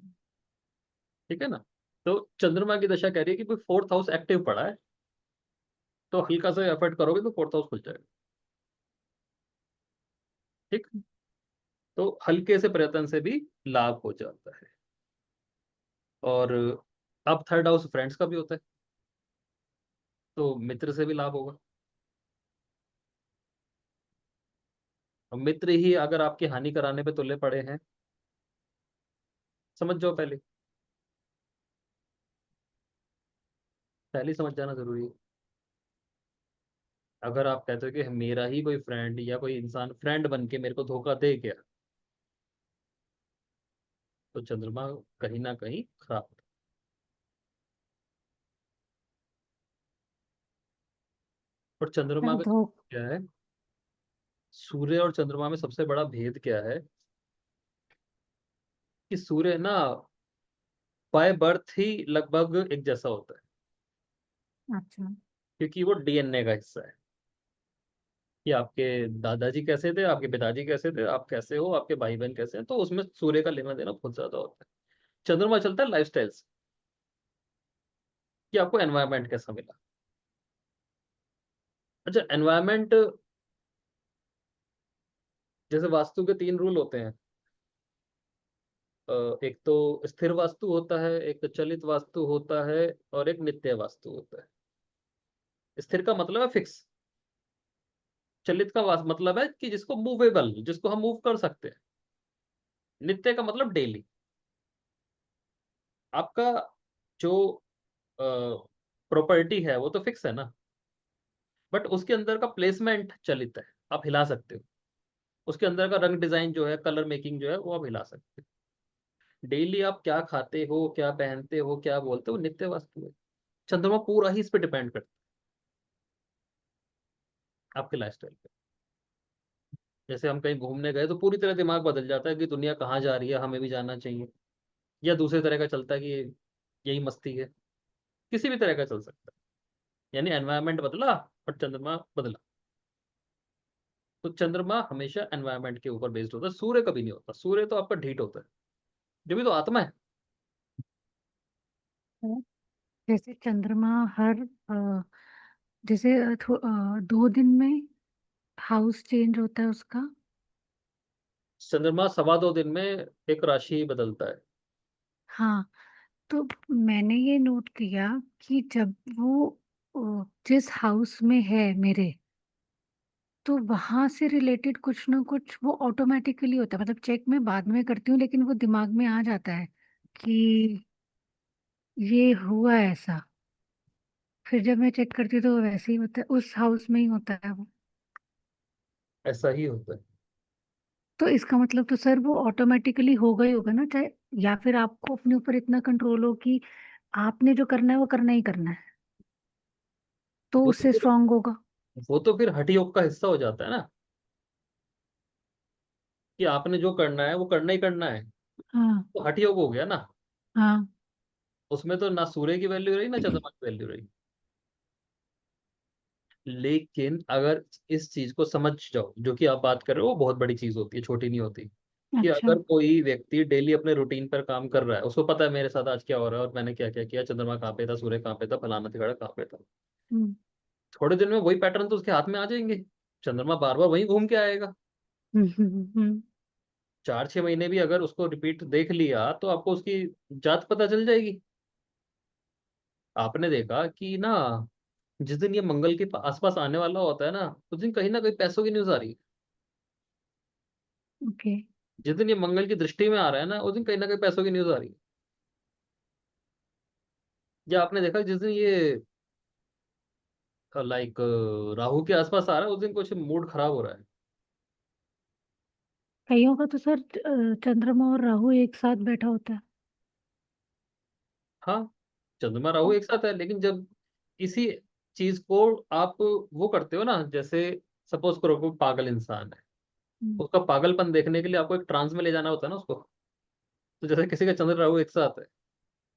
ठीक है ना। तो चंद्रमा की दशा कह रही है कि भाई फोर्थ हाउस एक्टिव पड़ा है, तो हल्का सा एफर्ट करोगे तो फोर्थ हाउस खुल जाएगा। ठीक। तो हल्के से प्रयत्न से भी लाभ हो जाता है। और अब थर्ड हाउस फ्रेंड्स का भी होता है, तो मित्र से भी लाभ होगा। और मित्र ही अगर आपकी हानि कराने पे तुले पड़े हैं, समझ जाओ पहले, पहले ही समझ जाना जरूरी है। अगर आप कहते हो कि मेरा ही कोई फ्रेंड या कोई इंसान फ्रेंड बन के मेरे को धोखा दे गया, तो चंद्रमा कहीं ना कहीं खराब है। और चंद्रमा पर का धो। क्या है, सूर्य और चंद्रमा में सबसे बड़ा भेद क्या है कि सूर्य ना बाय बर्थ ही लगभग एक जैसा होता है, अच्छा। क्योंकि वो डीएनए का हिस्सा है कि आपके दादाजी कैसे थे, आपके पिताजी कैसे थे, आप कैसे हो, आपके भाई बहन कैसे हैं, तो उसमें सूर्य का लेना देना बहुत ज्यादा होता है। चंद्रमा चलता है लाइफस्टाइल से, कि आपको एनवायरनमेंट कैसा मिला। अच्छा, एनवायरनमेंट, जैसे वास्तु के 3 रूल होते हैं। एक तो स्थिर वास्तु होता है, एक चलित वास्तु होता है, और एक नित्य वास्तु होता है। स्थिर का मतलब है फिक्स। चलित का मतलब है कि जिसको मूवेबल, जिसको हम मूव कर सकते हैं। नित्य का मतलब डेली। आपका जो प्रॉपर्टी है वो तो फिक्स है ना, बट उसके अंदर का प्लेसमेंट चलित है, आप हिला सकते हो। उसके अंदर का रंग डिजाइन जो है, कलर मेकिंग जो है, वो आप हिला सकते हो। डेली आप क्या खाते हो, क्या पहनते हो, क्या बोलते हो, नित्य वास्तु है। चंद्रमा पूरा ही इस पे डिपेंड करता है, आपके लाइफस्टाइल पे। जैसे हम कहीं घूमने गए तो पूरी तरह दिमाग बदल जाता है कि दुनिया कहाँ जा रही है, हमें भी जाना चाहिए। या दूसरे तरह का चलता है कि यही मस्ती है। किसी भी तरह का चल सकता है। यानी एनवायरनमेंट बदला और चंद्रमा बदला। तो चंद्रमा हमेशा एनवायरनमेंट के ऊपर बेस्ड होता है, सूर्य कभी नहीं होता। सूर्य तो आपका ढीठ होता है, जो भी तो आत्मा है। तो जैसे चंद्रमा हर जैसे 2 दिन में हाउस चेंज होता है उसका। चंद्रमा 2.25 दिन में एक राशि ही बदलता है। हाँ, तो मैंने ये नोट किया कि जब वो जिस हाउस में है मेरे, तो वहां से रिलेटेड कुछ ना कुछ वो ऑटोमेटिकली होता है। मतलब चेक मैं बाद में करती हूँ, लेकिन वो दिमाग में आ जाता है कि ये हुआ ऐसा। फिर जब मैं चेक करती हूँ तो वो वैसे ही होता है, उस हाउस में ही होता है वो। ऐसा ही होता है। तो इसका मतलब तो सर वो ऑटोमेटिकली होगा ही होगा ना, चाहे, या फिर आपको अपने ऊपर इतना कंट्रोल हो कि आपने जो करना है वो करना ही करना है, तो वो तो उससे फिर स्ट्रांग होगा। वो तो फिर हठ योग का हिस्सा हो जाता है ना, कि आपने जो करना है वो करना ही करना है। हाँ। तो हठ योग हो गया ना। हाँ। उसमें तो ना सूर्य की वैल्यू रही, ना चंद्रमा की वैल्यू रही। लेकिन अगर इस चीज को समझ जाओ, जो कि आप बात कर रहे हो, वो बहुत बड़ी चीज होती है, छोटी नहीं होती। कि अच्छा। अगर कोई व्यक्ति डेली अपने रूटीन पर काम कर रहा है, उसको पता है मेरे साथ आज क्या हो रहा है और मैंने क्या क्या किया, चंद्रमा कहाँ पे था, सूर्य कहाँ पे था, फलाना तिगाड़ा कहाँ पे था। हम्म। थोड़े दिन में वही पैटर्न तो उसके हाथ में आ जाएंगे। चंद्रमा बार बार वहीं घूम के आएगा। हम्म। हम्म। 4-6 महीने भी अगर उसको रिपीट देख लिया तो आपको उसकी जात पता चल जाएगी। आपने देखा कि ना, जिस दिन ये मंगल के आसपास आने वाला होता है ना, उस दिन कहीं ना कहीं पैसों की न्यूज आ रही है। ओके। जिस दिन ये मंगल की दृष्टि में आ रहा है ना, उस दिन कहीं ना कहीं पैसों की न्यूज आ रही है। या आपने देखा जिस दिन ये लाइक राहु के आसपास आ रहा है, उस दिन कुछ मूड खराब हो रहा है। कईयों का तो सर चंद्रमा और राहु एक साथ बैठा होता है। हाँ, चंद्रमा राहु एक साथ है, लेकिन जब इसी चीज को आप वो करते हो ना, जैसे सपोज करो कोई पागल इंसान है, हम्म। उसका पागलपन देखने के लिए आपको एक ट्रांस में ले जाना होता है ना उसको। तो जैसे किसी का चंद्र राहु एक साथ है,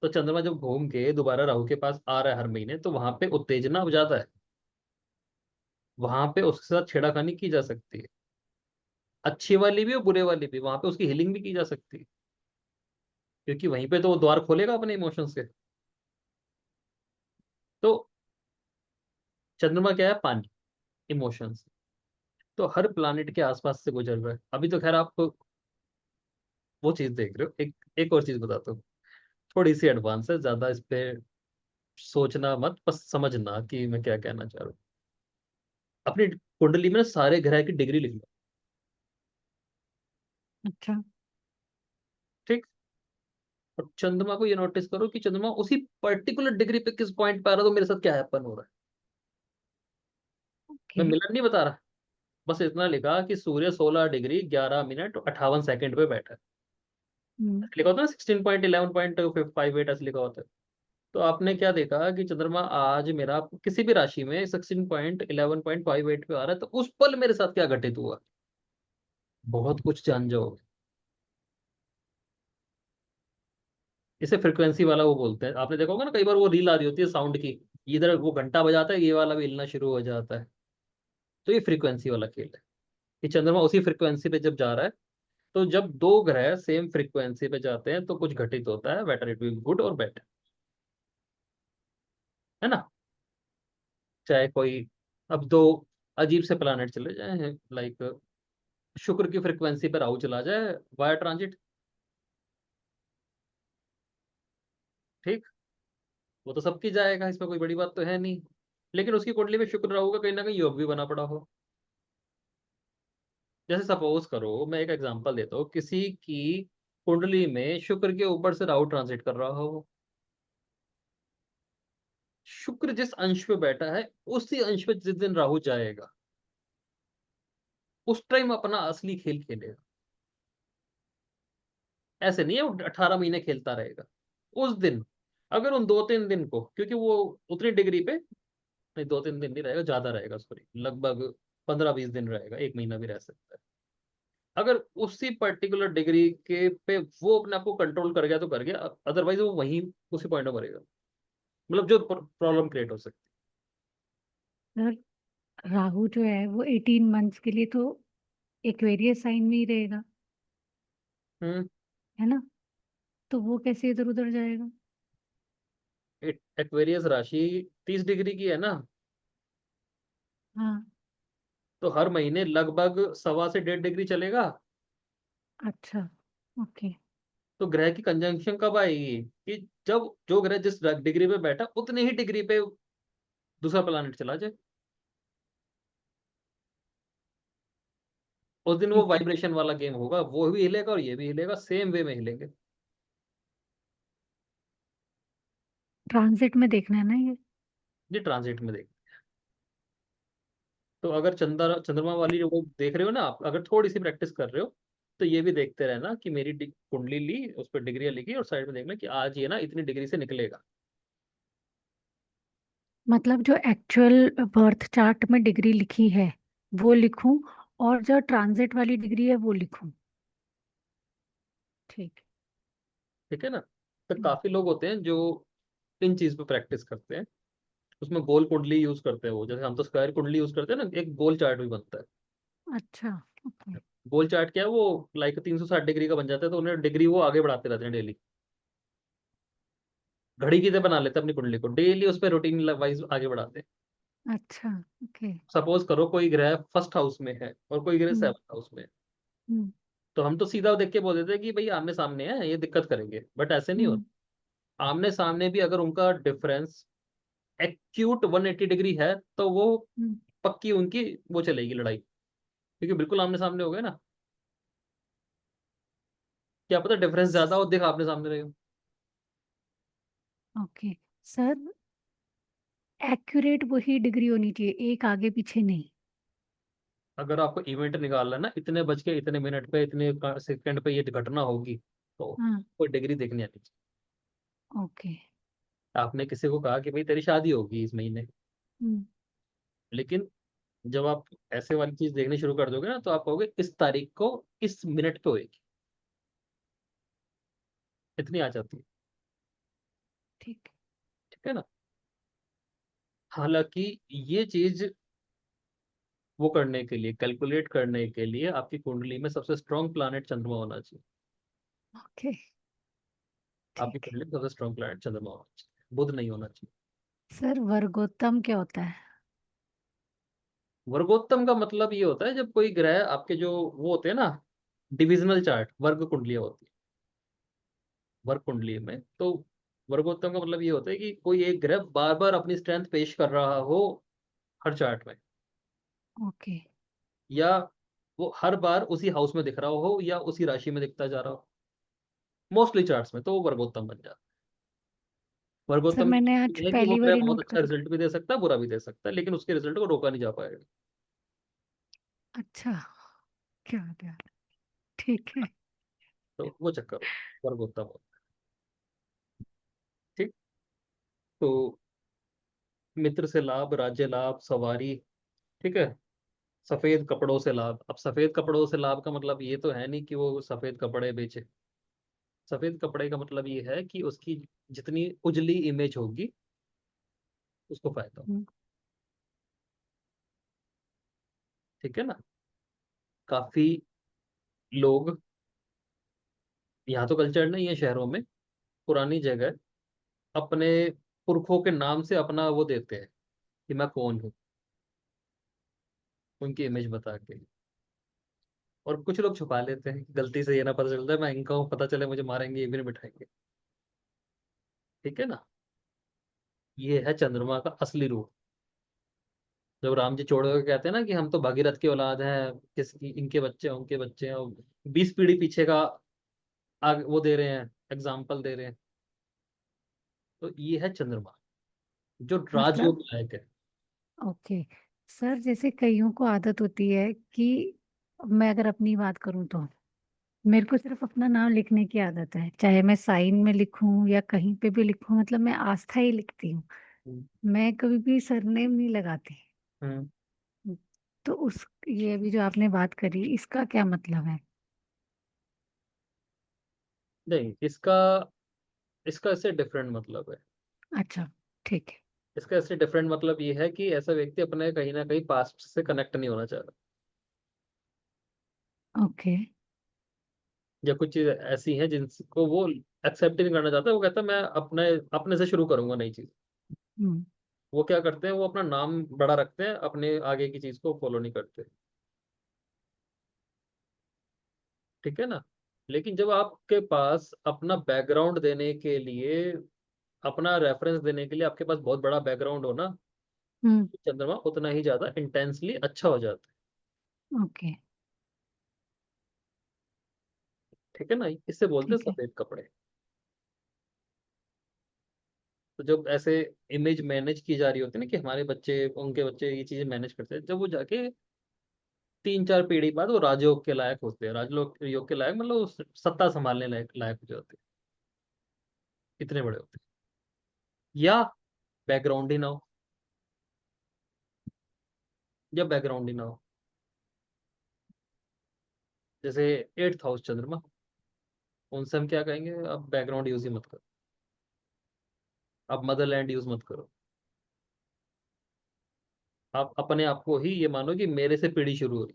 तो चंद्रमा जब घूम के दोबारा राहु के पास आ रहा है हर महीने, तो वहां पे उत्तेजना हो जाता है। वहां पे उसके साथ छेड़ाखानी की जा सकती है, अच्छी वाली भी और बुरे वाली भी। वहां पे उसकी हीलिंग भी की जा सकती है, क्योंकि वहीं पे तो वो द्वार खोलेगा अपने इमोशंस के। तो चंद्रमा क्या है? पानी, इमोशंस। तो हर प्लानिट के आसपास से गुजर रहा है। अभी तो खैर आप वो चीज देख रहे हो। एक और चीज बताता हूँ, थोड़ी सी एडवांस है, ज्यादा इस पे सोचना मत, बस समझना कि मैं क्या कहना चाह रहा हूँ। अपनी कुंडली में ना सारे ग्रह की डिग्री लिख लो। अच्छा। ठीक। और चंद्रमा को ये नोटिस करो कि चंद्रमा उसी पर्टिकुलर डिग्री पे किस पॉइंट पे आ रहा है, तो मेरे साथ क्या हैपन हो रहा है। मैं ओके। मिलन नहीं बता रहा, बस इतना लिखा कि सूर्य 16 डिग्री 11 मिनट 58 सेकंड पे बैठा है। हम्म। लिखा होता है ना 16.11.58 ऐसे लिखा होता है। तो आपने क्या देखा कि चंद्रमा आज मेरा किसी भी राशि में 16.11.58 पे आ रहा है, तो उस पल मेरे साथ क्या घटित हुआ, बहुत कुछ जान जाओगे। इसे फ्रिक्वेंसी वाला वो बोलते हैं। आपने देखा होगा ना, कई बार वो रील आ रही होती है साउंड की, इधर वो घंटा बजाता है, ये वाला भी हिलना शुरू हो जाता है। तो ये फ्रीक्वेंसी वाला खेल है कि चंद्रमा उसी फ्रिक्वेंसी पे जब जा रहा है, तो जब दो ग्रह सेम फ्रिक्वेंसी पे जाते हैं तो कुछ घटित होता है, बेटर इट बी गुड और बैड, है ना। चाहे कोई, अब दो अजीब से प्लानट चले जाए, लाइक शुक्र की फ्रिक्वेंसी पर राहु चला जाए वाया ट्रांजिट, ठीक, वो तो सबकी जाएगा, इसमें कोई बड़ी बात तो है नहीं। लेकिन उसकी कुंडली में शुक्र राहु का कहीं ना कहीं योग भी बना पड़ा हो। जैसे सपोज करो, मैं एक एग्जांपल देता हूँ, किसी की कुंडली में शुक्र के ऊपर से राहु ट्रांजिट कर रहा हो, शुक्र जिस अंश पे बैठा है उसी अंश पे जिस दिन राहु जाएगा, उस टाइम अपना असली खेल खेलेगा। ऐसे नहीं है वो 18 महीने खेलता रहेगा। उस दिन, अगर उन 2-3 दिन को, क्योंकि वो उतनी डिग्री पे, नहीं 2-3 दिन नहीं रहेगा, ज्यादा रहेगा, सॉरी, लगभग 15-20 दिन रहेगा, 1 महीना भी रह सकता है। अगर उसी पर्टिकुलर डिग्री के पे वो अपने आप को कंट्रोल कर गया तो कर गया, अदरवाइज वो वहीं उसी पॉइंट में मरेगा, मतलब जो प्रॉब्लम क्रिएट हो सकती सर राहु जो है वो 18 मंथ्स के लिए तो एक्वेरियस साइन में ही रहेगा, है। है ना? तो वो कैसे इधर उधर जाएगा? एक्वेरियस राशि 30 डिग्री की है ना, हाँ। तो हर महीने लगभग 1.25 से 1.5 डिग्री चलेगा। अच्छा। ओके। तो ग्रह की कंजंक्शन कब आएगी कि जब जो ग्रह जिस डिग्री पे बैठा उतनी ही डिग्री पे दूसरा प्लानट चला जाए, उस दिन वो ठीक है। वाइब्रेशन वाला गेम होगा, वो भी हिलेगा और ये भी हिलेगा, सेम वे में हिलेंगे। ट्रांजिट में देखना है ना ये? ये ट्रांजिट में देख। तो अगर चंद्रमा वाली जो वो देख रहे हो ना आप, अगर थोड़ी सी प्रैक्टिस कर रहे हो, तो ये भी देखते रहना कि मेरी कुंडली ली, उस पर डिग्रियां लिखी, और साइड में देखना कि आज ये ना इतनी डिग्री से निकलेगा। मतलब जो एक्चुअल बर्थ चार्ट में डिग्री लिखी है वो लिखूं, और जो ट्रांजिट वाली डिग्री है वो लिखूं? ठीक ठीक है ना। तो है। काफी लोग होते हैं जो इन चीज पे प्रैक्टिस करते हैं, उसमें गोल कुंडली यूज करते हैं वो, जैसे हम तो स्क्वायर कुंडली यूज करते हैं ना, एक गोल चार्ट भी बनता है। अच्छा। ओके। गोल चार्ट क्या है, वो लाइक 360 डिग्री का बन जाता है, तो उन्हें डिग्री वो आगे बढ़ाते रहते हैं डेली। घड़ी की तरह बना लेते हैं अपनी कुंडली को, डेली उस पर रूटीन वाइज आगे बढ़ाते हैं। अच्छा। ओके। सपोज करो कोई ग्रह फर्स्ट हाउस में है और कोई ग्रह हम्म। 7th हाउस में है, हम्म। तो हम तो सीधा देख के बोल देते हैं कि भाई आमने सामने है, ये दिक्कत करेंगे, बट ऐसे नहीं हम्म। होता। आमने सामने भी अगर उनका डिफरेंस एक्यूट 180 डिग्री है, तो वो हम्म। पक्की उनकी वो चलेगी लड़ाई, क्योंकि बिल्कुल आमने सामने हो गए ना। क्या पता डिफरेंस ज्यादा हो, दिख आपने सामने रहे हो। ओके सर, एक्यूरेट वही डिग्री होनी चाहिए, एक आगे पीछे नहीं? अगर आपको इवेंट निकालना है ना, इतने बज के इतने मिनट पे इतने सेकंड पे ये घटना होगी, तो हाँ। कोई डिग्री देखनी आनी चाहिए। ओके। आपने किसी को कहा कि भाई तेरी शादी होगी इस महीने, हम्म। लेकिन जब आप ऐसे वाली चीज देखनी शुरू कर दोगे ना, तो आप कहोगे इस तारीख को इस मिनट पे होगी, इतनी आ जाती है। ठीक। ठीक है ना। हालांकि ये चीज वो करने के लिए, कैलकुलेट करने के लिए, आपकी कुंडली में सबसे स्ट्रांग प्लैनेट चंद्रमा होना चाहिए। ओके। आपकी ठीक है। कुंडली में सबसे स्ट्रांग प्लैनेट चंद्रमा होना चाहिए, बुध नहीं होना चाहिए। सर वर्गोत्तम क्या होता है? वर्गोत्तम का मतलब ये होता है जब कोई ग्रह आपके जो वो होते हैं ना, डिविजनल चार्ट, वर्ग कुंडलियां होती है वर्ग कुंडली में, तो वर्गोत्तम का मतलब ये होता है कि कोई एक ग्रह बार बार अपनी स्ट्रेंथ पेश कर रहा हो हर चार्ट में, ओके। या वो हर बार उसी हाउस में दिख रहा हो या उसी राशि में दिखता जा रहा हो, मोस्टली चार्ट्स में, तो वो वर्गोत्तम बन जाता है। सर वर्गोत्तम मैंने आज ये है कि वो पहली बार ग्रह ही बहुत नोट अच्छा करा। रिजल्ट भी दे सकता है, बुरा भी दे सकता है, लेकिन उसके रिजल्ट को रोका नहीं जा पाएगा। अच्छा। क्या बात है। ठीक है। तो वो चक्कर हो, वर्गोत्तम हो। ठीक। तो मित्र से लाभ, राज्य लाभ, सवारी, ठीक है, सफेद कपड़ों से लाभ। अब सफेद कपड़ों से लाभ का मतलब ये तो है नहीं कि वो सफेद कपड़े बेचे, सफेद कपड़े का मतलब ये है कि उसकी जितनी उजली इमेज होगी उसको फायदा हो। हम्म, ठीक है ना। काफी लोग, यहाँ तो कल्चर नहीं है शहरों में, पुरानी जगह, अपने पुरखों के नाम से अपना वो देते हैं कि मैं कौन हूँ, उनकी इमेज बता के। और कुछ लोग छुपा लेते हैं, गलती से ये ना पता चलता है मैं इनका हूँ, पता चले मुझे मारेंगे, ये भी नहीं बिठाएंगे। ठीक है ना। ये है चंद्रमा का असली रूप। जब राम जी छोड़ के कहते हैं ना कि हम तो भगीरथ की औलाद हैं, किसकी, इनके बच्चे हैं, उनके बच्चे हैं, 20 पीढ़ी पीछे का आग वो दे रहे हैं, एग्जाम्पल दे रहे हैं। तो ये है चंद्रमा जो मतलब राजयोग लायक है। ओके सर, जैसे कईयों को आदत होती है कि मैं अगर अपनी बात करूं तो मेरे को सिर्फ अपना नाम लिखने की आदत है, चाहे मैं साइन में लिखूं या कहीं पे भी लिखूं, मतलब मैं आस्था ही लिखती हूँ। हम्म। मैं कभी भी सरनेम नहीं लगाती। हम्म। तो उस ये अभी जो आपने बात करी इसका क्या मतलब है? नहीं, इसका इसका इससे डिफरेंट मतलब है। अच्छा, ठीक है। इसका इससे डिफरेंट मतलब ये है कि ऐसा व्यक्ति अपने कहीं ना कहीं पास्ट से कनेक्ट नहीं होना चाह रहा, ओके। या कुछ चीज ऐसी हैं जिनको वो एक्सेप्ट नहीं करना चाहता। वो कहता है मैं अपने अपने से शुरू करूंगा नई चीज। हम्म। वो क्या करते हैं, वो अपना नाम बड़ा रखते हैं, अपने आगे की चीज को फॉलो नहीं करते। ठीक है ना। लेकिन जब आपके पास अपना बैकग्राउंड देने के लिए, अपना रेफरेंस देने के लिए आपके पास बहुत बड़ा बैकग्राउंड हो ना, हम्म। तो चंद्रमा उतना ही ज्यादा इंटेंसली अच्छा हो जाता है। ओके। ठीक है ना। इससे बोलते हैं ठीक है। सफेद कपड़े। तो जब ऐसे इमेज मैनेज की जा रही होती है ना कि हमारे बच्चे, उनके बच्चे ये चीजें मैनेज करते हैं, जब वो जाके 3-4 पीढ़ी बाद वो राजयोग के लायक होते हैं, राजयोग योग के लायक मतलब वो सत्ता संभालने लायक लायक हो जाते हैं, इतने बड़े होते हैं। या बैकग्राउंड ही ना हो, या बैकग्राउंड ही ना हो। जैसे 8th हाउस चंद्रमा, उनसे हम क्या कहेंगे, अब बैकग्राउंड यूज ही मत करो, अब मदरलैंड यूज मत करो। आप अपने आप को ही ये मानो कि मेरे से पीढ़ी शुरू हुई,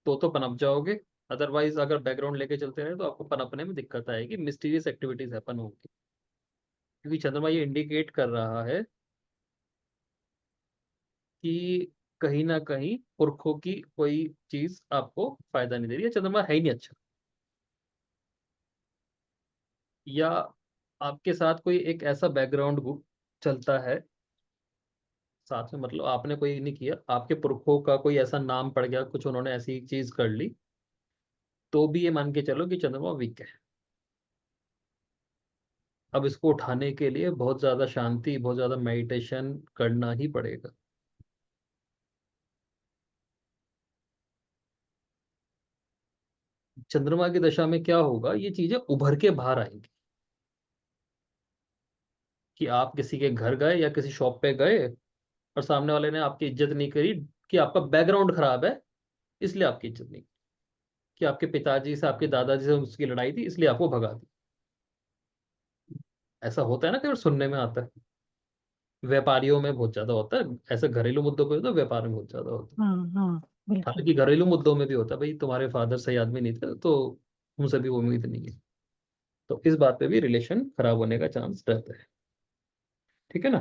तो पनप जाओगे। अदरवाइज अगर बैकग्राउंड लेके चलते रहे तो आपको पनपने में दिक्कत आएगी, मिस्टीरियस एक्टिविटीज हैपन होंगी। क्योंकि चंद्रमा ये इंडिकेट कर रहा है कि कहीं ना कहीं पुरखों की कोई चीज आपको फायदा नहीं दे रही है, चंद्रमा है ही नहीं अच्छा। या आपके साथ कोई एक ऐसा बैकग्राउंड चलता है साथ में, मतलब आपने कोई नहीं किया, आपके पुरखों का कोई ऐसा नाम पड़ गया, कुछ उन्होंने ऐसी चीज कर ली, तो भी ये मान के चलो कि चंद्रमा वीक है। अब इसको उठाने के लिए बहुत ज्यादा शांति, बहुत ज्यादा मेडिटेशन करना ही पड़ेगा। चंद्रमा की दशा में क्या होगा, ये चीजें उभर के बाहर आएंगी। कि आप किसी के घर गए या किसी शॉप पे गए और सामने वाले ने आपकी इज्जत नहीं करी, कि आपका बैकग्राउंड खराब है इसलिए आपकी इज्जत नहीं, कि आपके पिताजी से, आपके दादाजी से उसकी लड़ाई थी इसलिए आपको भगा दी। ऐसा होता है ना, कई बार सुनने में आता है। व्यापारियों में बहुत ज्यादा होता है ऐसा, घरेलू मुद्दों पे होता है, व्यापार में बहुत ज्यादा होता है। हाँ हाँ, बिल्कुल। हालांकि घरेलू मुद्दों में भी होता है, भाई तुम्हारे फादर सही आदमी नहीं थे तो हमसे भी वो उम्मीद नहीं है। तो इस बात पे भी रिलेशन खराब होने का चांस रहता है। ठीक है ना।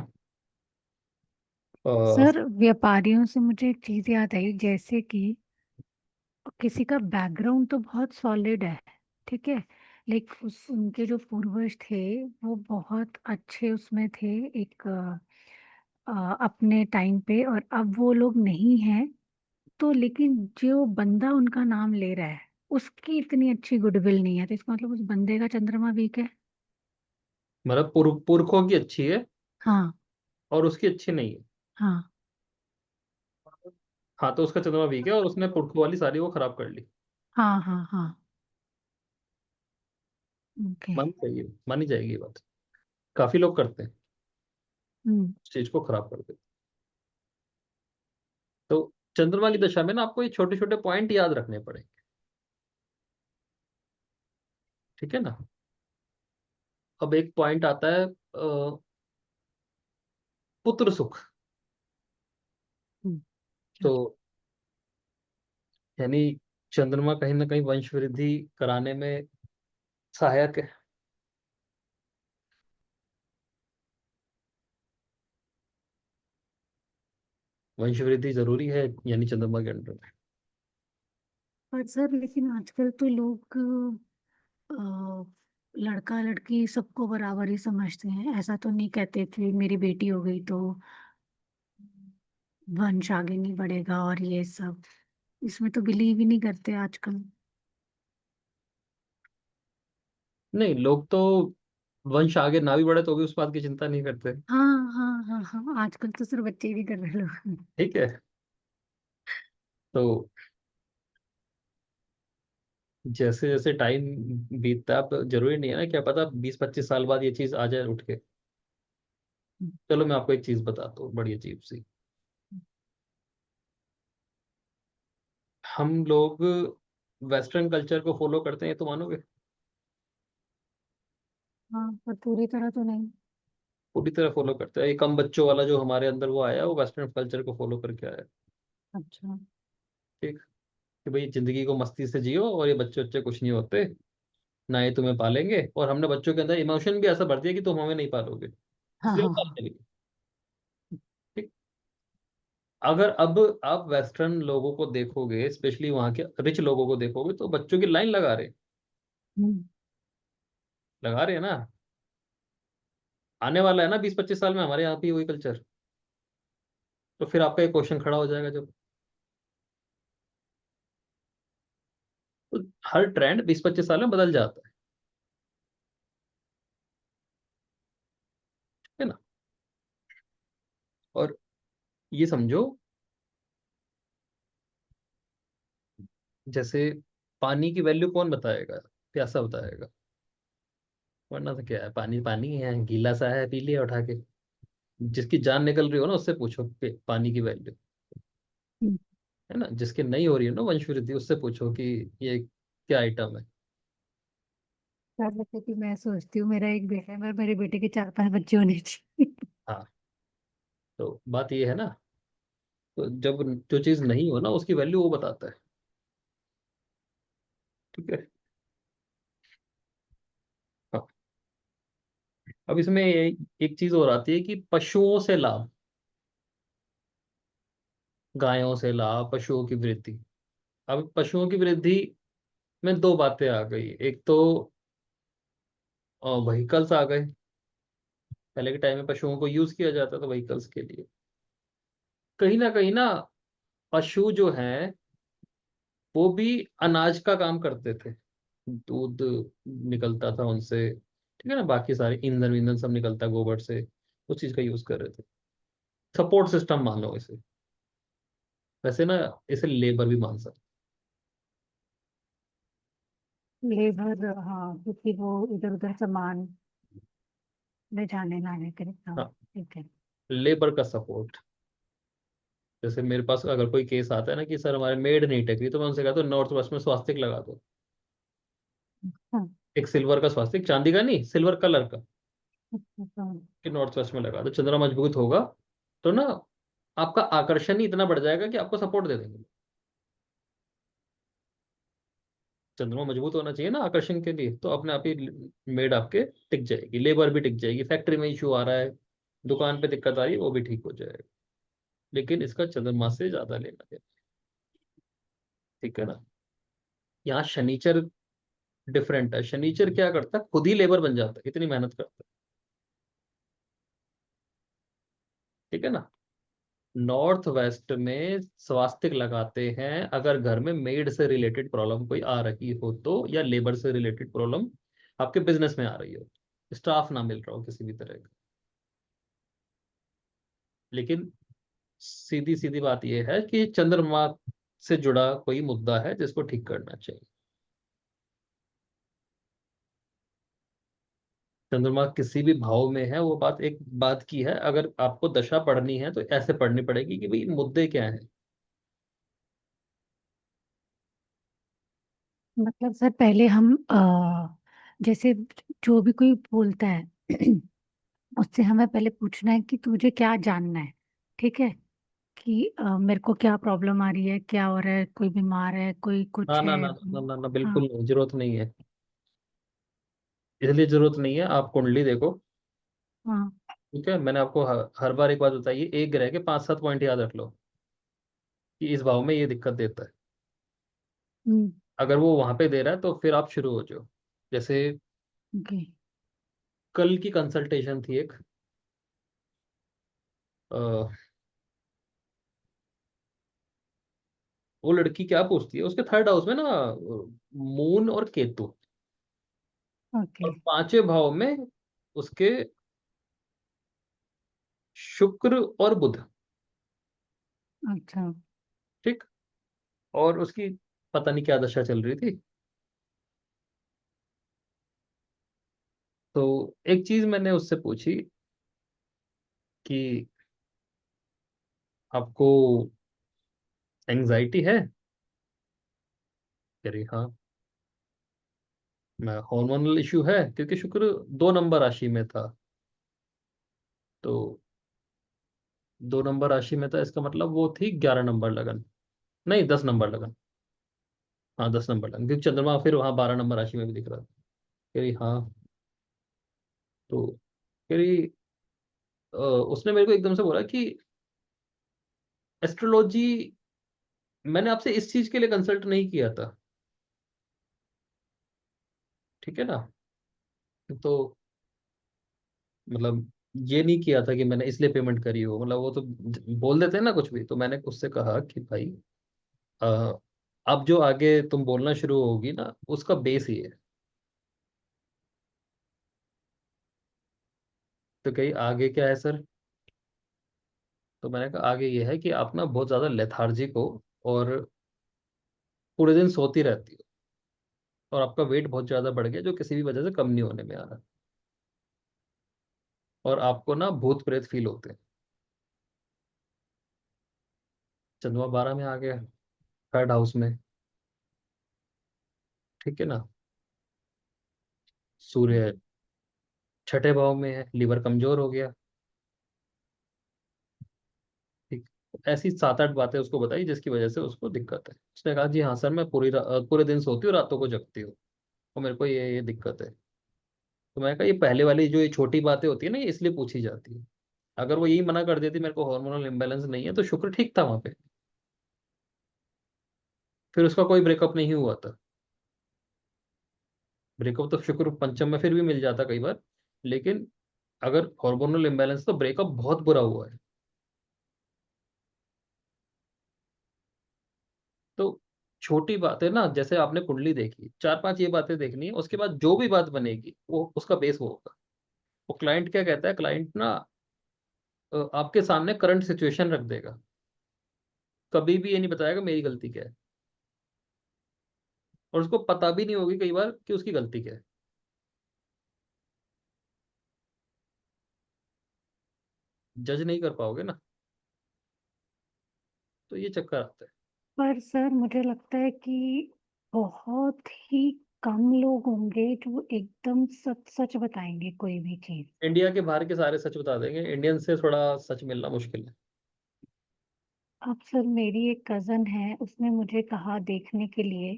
अ, सर, व्यापारियों से मुझे एक चीज याद आई, जैसे कि किसी का बैकग्राउंड तो बहुत सॉलिड है, ठीक है, लेकिन उस उनके जो पूर्वज थे वो बहुत अच्छे उसमें थे, एक अपने टाइम पे, और अब वो लोग नहीं हैं। तो लेकिन जो बंदा उनका नाम ले रहा है उसकी इतनी अच्छी गुडविल नहीं है, तो इसका मतलब उस बंदे का चंद्रमा वीक है। मतलब पुरखों की अच्छी है हाँ। और उसकी अच्छी नहीं है। हाँ हाँ, तो उसका चंद्रमा वीक है और उसने पुरखों वाली सारी वो खराब कर ली। हाँ हाँ हाँ। ओके। मानी जाएगी ये बात। काफी लोग करते हैं, हम्म। उस चीज को खराब कर देते हैं। तो चंद्रमा की दशा में ना आपको ये छोटे छोटे पॉइंट याद रखने पड़ेंगे। ठीक है ना। अब एक पॉइंट आता है पुत्र सुख। हम्म, तो क्या? यानी चंद्रमा कहीं ना कहीं वंश वृद्धि कराने में सहायक है। वंश वृद्धि जरूरी है यानी चंद्रमा के अंडर में। पर सर लेकिन आजकल तो लोग लड़का लड़की सबको बराबर ही समझते हैं, ऐसा तो नहीं कहते थे मेरी बेटी हो गई तो वंश आगे नहीं बढ़ेगा और ये सब, इसमें तो बिलीव ही नहीं करते आजकल। नहीं, लोग तो वंश आगे ना भी बढ़े तो भी उस बात की चिंता नहीं करते। हाँ हाँ हाँ हाँ, आजकल तो सिर्फ बच्चे ही नहीं कर रहे लोग। ठीक है। तो जैसे जैसे टाइम बीतता है, अब जरूरी नहीं है ना, क्या पता 20-25 साल बाद ये चीज आ जाए उठ के। चलो मैं आपको एक चीज बताता हूँ बड़ी अजीब सी। हम लोग वेस्टर्न कल्चर को फॉलो करते हैं, ये तो मानोगे? हाँ, पर पूरी तरह तो नहीं। पूरी तरह फॉलो करते हैं। ये कम बच्चों वाला जो हमारे अंदर वो आया, वो वेस्टर्न कल्चर को फॉलो करके आया। अच्छा। ठीक। कि भाई जिंदगी को मस्ती से जियो और ये बच्चे बच्चे कुछ नहीं होते, ना ये तुम्हें पालेंगे, और हमने बच्चों के अंदर इमोशन भी ऐसा भर दिया कि तुम हमें नहीं पालोगे, हाँ इसलिए वो हाँ हाँ। पालते नहीं। ठीक। अगर अब आप वेस्टर्न लोगों को देखोगे, स्पेशली वहाँ के रिच लोगों को देखोगे, तो बच्चों की लाइन हम्म, लगा रहे हैं ना। आने वाला है ना 20-25 साल में हमारे यहाँ भी वही कल्चर। तो फिर आपका एक क्वेश्चन खड़ा हो जाएगा जब, तो हर ट्रेंड 20-25 साल में बदल जाता है ना। और ये समझो, जैसे पानी की वैल्यू कौन बताएगा? प्यासा बताएगा। वरना तो क्या है, पानी पानी है, गीला सा है, पी लिया उठा के। जिसकी जान निकल रही हो ना उससे पूछो पानी की वैल्यू, हम्म। है ना। जिसके नहीं हो रही है ना वंश वृद्धि, उससे पूछो कि ये क्या आइटम है। यार जैसे कि मैं सोचती हूँ मेरा एक बेटा है, पर मेरे बेटे के 4-5 बच्चे होने चाहिए। हाँ, तो बात ये है ना। तो जब जो चीज नहीं हो ना उसकी वैल्यू वो बताता है। ठीक है। हाँ। अब इसमें एक चीज और आती है कि पशुओं से लाभ, गायों से लाभ, पशुओं की वृद्धि। अब पशुओं की वृद्धि में दो बातें आ गई। एक तो व्हीकल्स आ गए। पहले के टाइम में पशुओं को यूज किया जाता था व्हीकल्स के लिए। कहीं ना पशु जो हैं वो भी अनाज का काम करते थे। दूध निकलता था उनसे, ठीक है ना। बाकी सारे ईंधन वींधन सब निकलता गोबर से, उस चीज का यूज कर रहे थे। सपोर्ट सिस्टम मान लो इसे। वैसे ना इसे लेबर भी मान सकते। लेबर, हाँ, क्योंकि वो इधर उधर सामान ले जाने लाने के लिए, हाँ। हाँ, ठीक है। लेबर का सपोर्ट। जैसे मेरे पास अगर कोई केस आता है ना कि सर हमारे मेड नहीं टेक रही, तो मैं उनसे कहता हूँ नॉर्थ वेस्ट में स्वास्तिक लगा दो। हाँ। एक सिल्वर का स्वास्तिक, चांदी का नहीं, सिल्वर कलर का, हाँ। कि नॉर्थ वेस्ट में लगा दो, चंद्रमा मजबूत होगा। तो ना आपका आकर्षण ही इतना बढ़ जाएगा कि आपको सपोर्ट दे देंगे। चंद्रमा मजबूत होना चाहिए ना आकर्षण के लिए, तो अपने आप ही मेड आपके टिक जाएगी, लेबर भी टिक जाएगी। फैक्ट्री में इशू आ रहा है, दुकान पे दिक्कत आ रही है, वो भी ठीक हो जाएगा। लेकिन इसका चंद्रमा से ज्यादा लेना है। ठीक है ना। यहाँ शनिचर डिफरेंट है। शनिचर क्या करता है, खुद ही लेबर बन जाता है, इतनी मेहनत करता है। ठीक है ना। नॉर्थ वेस्ट में स्वास्तिक लगाते हैं अगर घर में मेड से रिलेटेड प्रॉब्लम कोई आ रही हो तो, या लेबर से रिलेटेड प्रॉब्लम आपके बिजनेस में आ रही हो, स्टाफ ना मिल रहा हो किसी भी तरह का। लेकिन सीधी सीधी बात यह है कि चंद्रमा से जुड़ा कोई मुद्दा है जिसको ठीक करना चाहिए। चंद्रमा किसी भी भाव में है, वो बात एक बात की है। अगर आपको दशा पढ़नी है तो ऐसे पढ़नी पड़ेगी कि भाई मुद्दे क्या हैं। मतलब सर पहले हम जैसे जो भी कोई बोलता है उससे हमें पहले पूछना है कि तुझे क्या जानना है। ठीक है, कि मेरे को क्या प्रॉब्लम आ रही है, क्या हो रहा है, कोई बीमार है, कोई ना कुछ ना है। ना ना ना ना, हाँ। बिल्कुल नहीं, जरूरत नहीं है। इसलिए जरूरत नहीं है, आप कुंडली देखो। हाँ। ठीक है, मैंने आपको हर बार एक बात बताई है, एक ग्रह के 5-7 पॉइंट याद रख लो कि इस भाव में ये दिक्कत देता है। हम्म। अगर वो वहां पे दे रहा है तो फिर आप शुरू हो जाओ। जैसे ओके। कल की कंसल्टेशन थी एक, वो लड़की क्या पूछती है, उसके थर्ड हाउस में ना मून और केतु, ओके। और पांचवें भाव में उसके शुक्र और बुध। अच्छा। ठीक। और उसकी पता नहीं क्या दशा चल रही थी। तो एक चीज मैंने उससे पूछी कि आपको एंजाइटी है? कह रही हाँ। मैं हार्मोनल इशू है, क्योंकि शुक्र 2 नंबर राशि में था। तो 2 नंबर राशि में था, इसका मतलब वो थी 11 नंबर लगन, नहीं 10 नंबर लगन। हाँ 10 नंबर लगन, क्योंकि चंद्रमा फिर वहाँ 12 नंबर राशि में भी दिख रहा था। कह रही हाँ। तो कह रही उसने मेरे को एकदम से बोला कि एस्ट्रोलॉजी, मैंने आपसे इस चीज के लिए कंसल्ट नहीं किया था। ठीक है ना। तो मतलब ये नहीं किया था कि मैंने इसलिए पेमेंट करी हो, मतलब वो तो बोल देते हैं ना कुछ भी। तो मैंने उससे कहा कि भाई अ, अब जो आगे तुम बोलना शुरू होगी ना, उसका बेस ही है। तो कहीं आगे क्या है सर? तो मैंने कहा आगे ये है कि आप ना बहुत ज्यादा लेथार्जिक हो, और पूरे दिन सोती रहती हो, और आपका वेट बहुत ज्यादा बढ़ गया जो किसी भी वजह से कम नहीं होने में आ रहा, और आपको ना भूत प्रेत फील होते हैं। चंद्रमा 12 में आ गया, थर्ड हाउस में। ठीक है ना। सूर्य छठे भाव में है, लीवर कमजोर हो गया। ठीक। ऐसी 7-8 बातें उसको बताई जिसकी वजह से उसको दिक्कत है। उसने कहा जी हाँ सर, मैं पूरे दिन सोती हूँ, रातों को जगती हूँ, और मेरे को ये दिक्कत है। तो मैंने कहा ये पहले वाली जो ये छोटी बातें होती है ना, ये इसलिए पूछी जाती है। अगर वो यही मना कर देती मेरे को हार्मोनल इम्बेलेंस नहीं है, तो शुक्र ठीक था वहां पे, फिर उसका कोई ब्रेकअप नहीं हुआ था। ब्रेकअप तो शुक्र पंचम में फिर भी मिल जाता कई बार, लेकिन अगर हार्मोनल इम्बेलेंस, तो ब्रेकअप बहुत बुरा हुआ है। तो छोटी बात है ना, जैसे आपने कुंडली देखी, 4-5 ये बातें देखनी है, उसके बाद जो भी बात बनेगी वो उसका बेस वो होगा। वो क्लाइंट क्या कहता है, क्लाइंट ना आपके सामने करंट सिचुएशन रख देगा, कभी भी ये नहीं बताएगा मेरी गलती क्या है, और उसको पता भी नहीं होगी कई बार कि उसकी गलती क्या है। जज नहीं कर पाओगे ना, तो ये चक्कर आता है। पर सर मुझे लगता है कि बहुत ही कम लोग होंगे जो एकदम सच सच बताएंगे कोई भी चीज। इंडिया के बाहर के सारे सच बता देंगे, इंडियन से थोड़ा सच मिलना मुश्किल है। अब सर मेरी एक कजन है, उसने मुझे कहा देखने के लिए।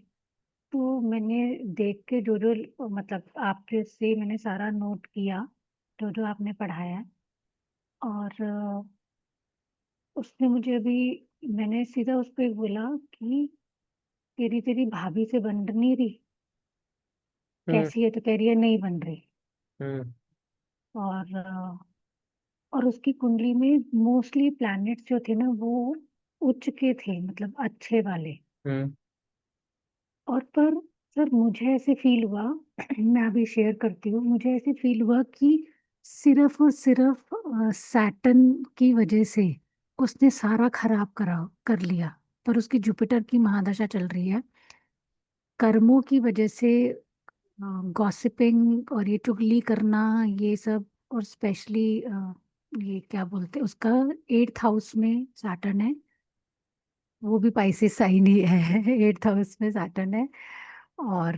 तो मैंने देख के जो जो मतलब आपके से मैंने सारा नोट किया, जो जो आपने पढ़ाया। और उसने मुझे अभी, मैंने सीधा उसको एक बोला कि तेरी तेरी भाभी से बन नहीं रही, हम्म। कैसी है? तो कह रही है नहीं बन रही। हम्म। और उसकी कुंडली में मोस्टली प्लैनेट्स जो थे ना वो उच्च के थे, मतलब अच्छे वाले। हम्म। और पर सर मुझे ऐसे फील हुआ मैं अभी शेयर करती हूँ, मुझे ऐसे फील हुआ कि सिर्फ और सिर्फ सैटर्न की वजह से उसने सारा खराब करा कर लिया। पर उसकी जुपिटर की महादशा चल रही है, कर्मों की वजह से, गॉसिपिंग और ये चुगली करना, ये सब। और स्पेशली ये क्या बोलते हैं उसका, 8th हाउस में सैटर्न है, वो भी पाइसेस साइन ही है 8th हाउस में सैटर्न है। और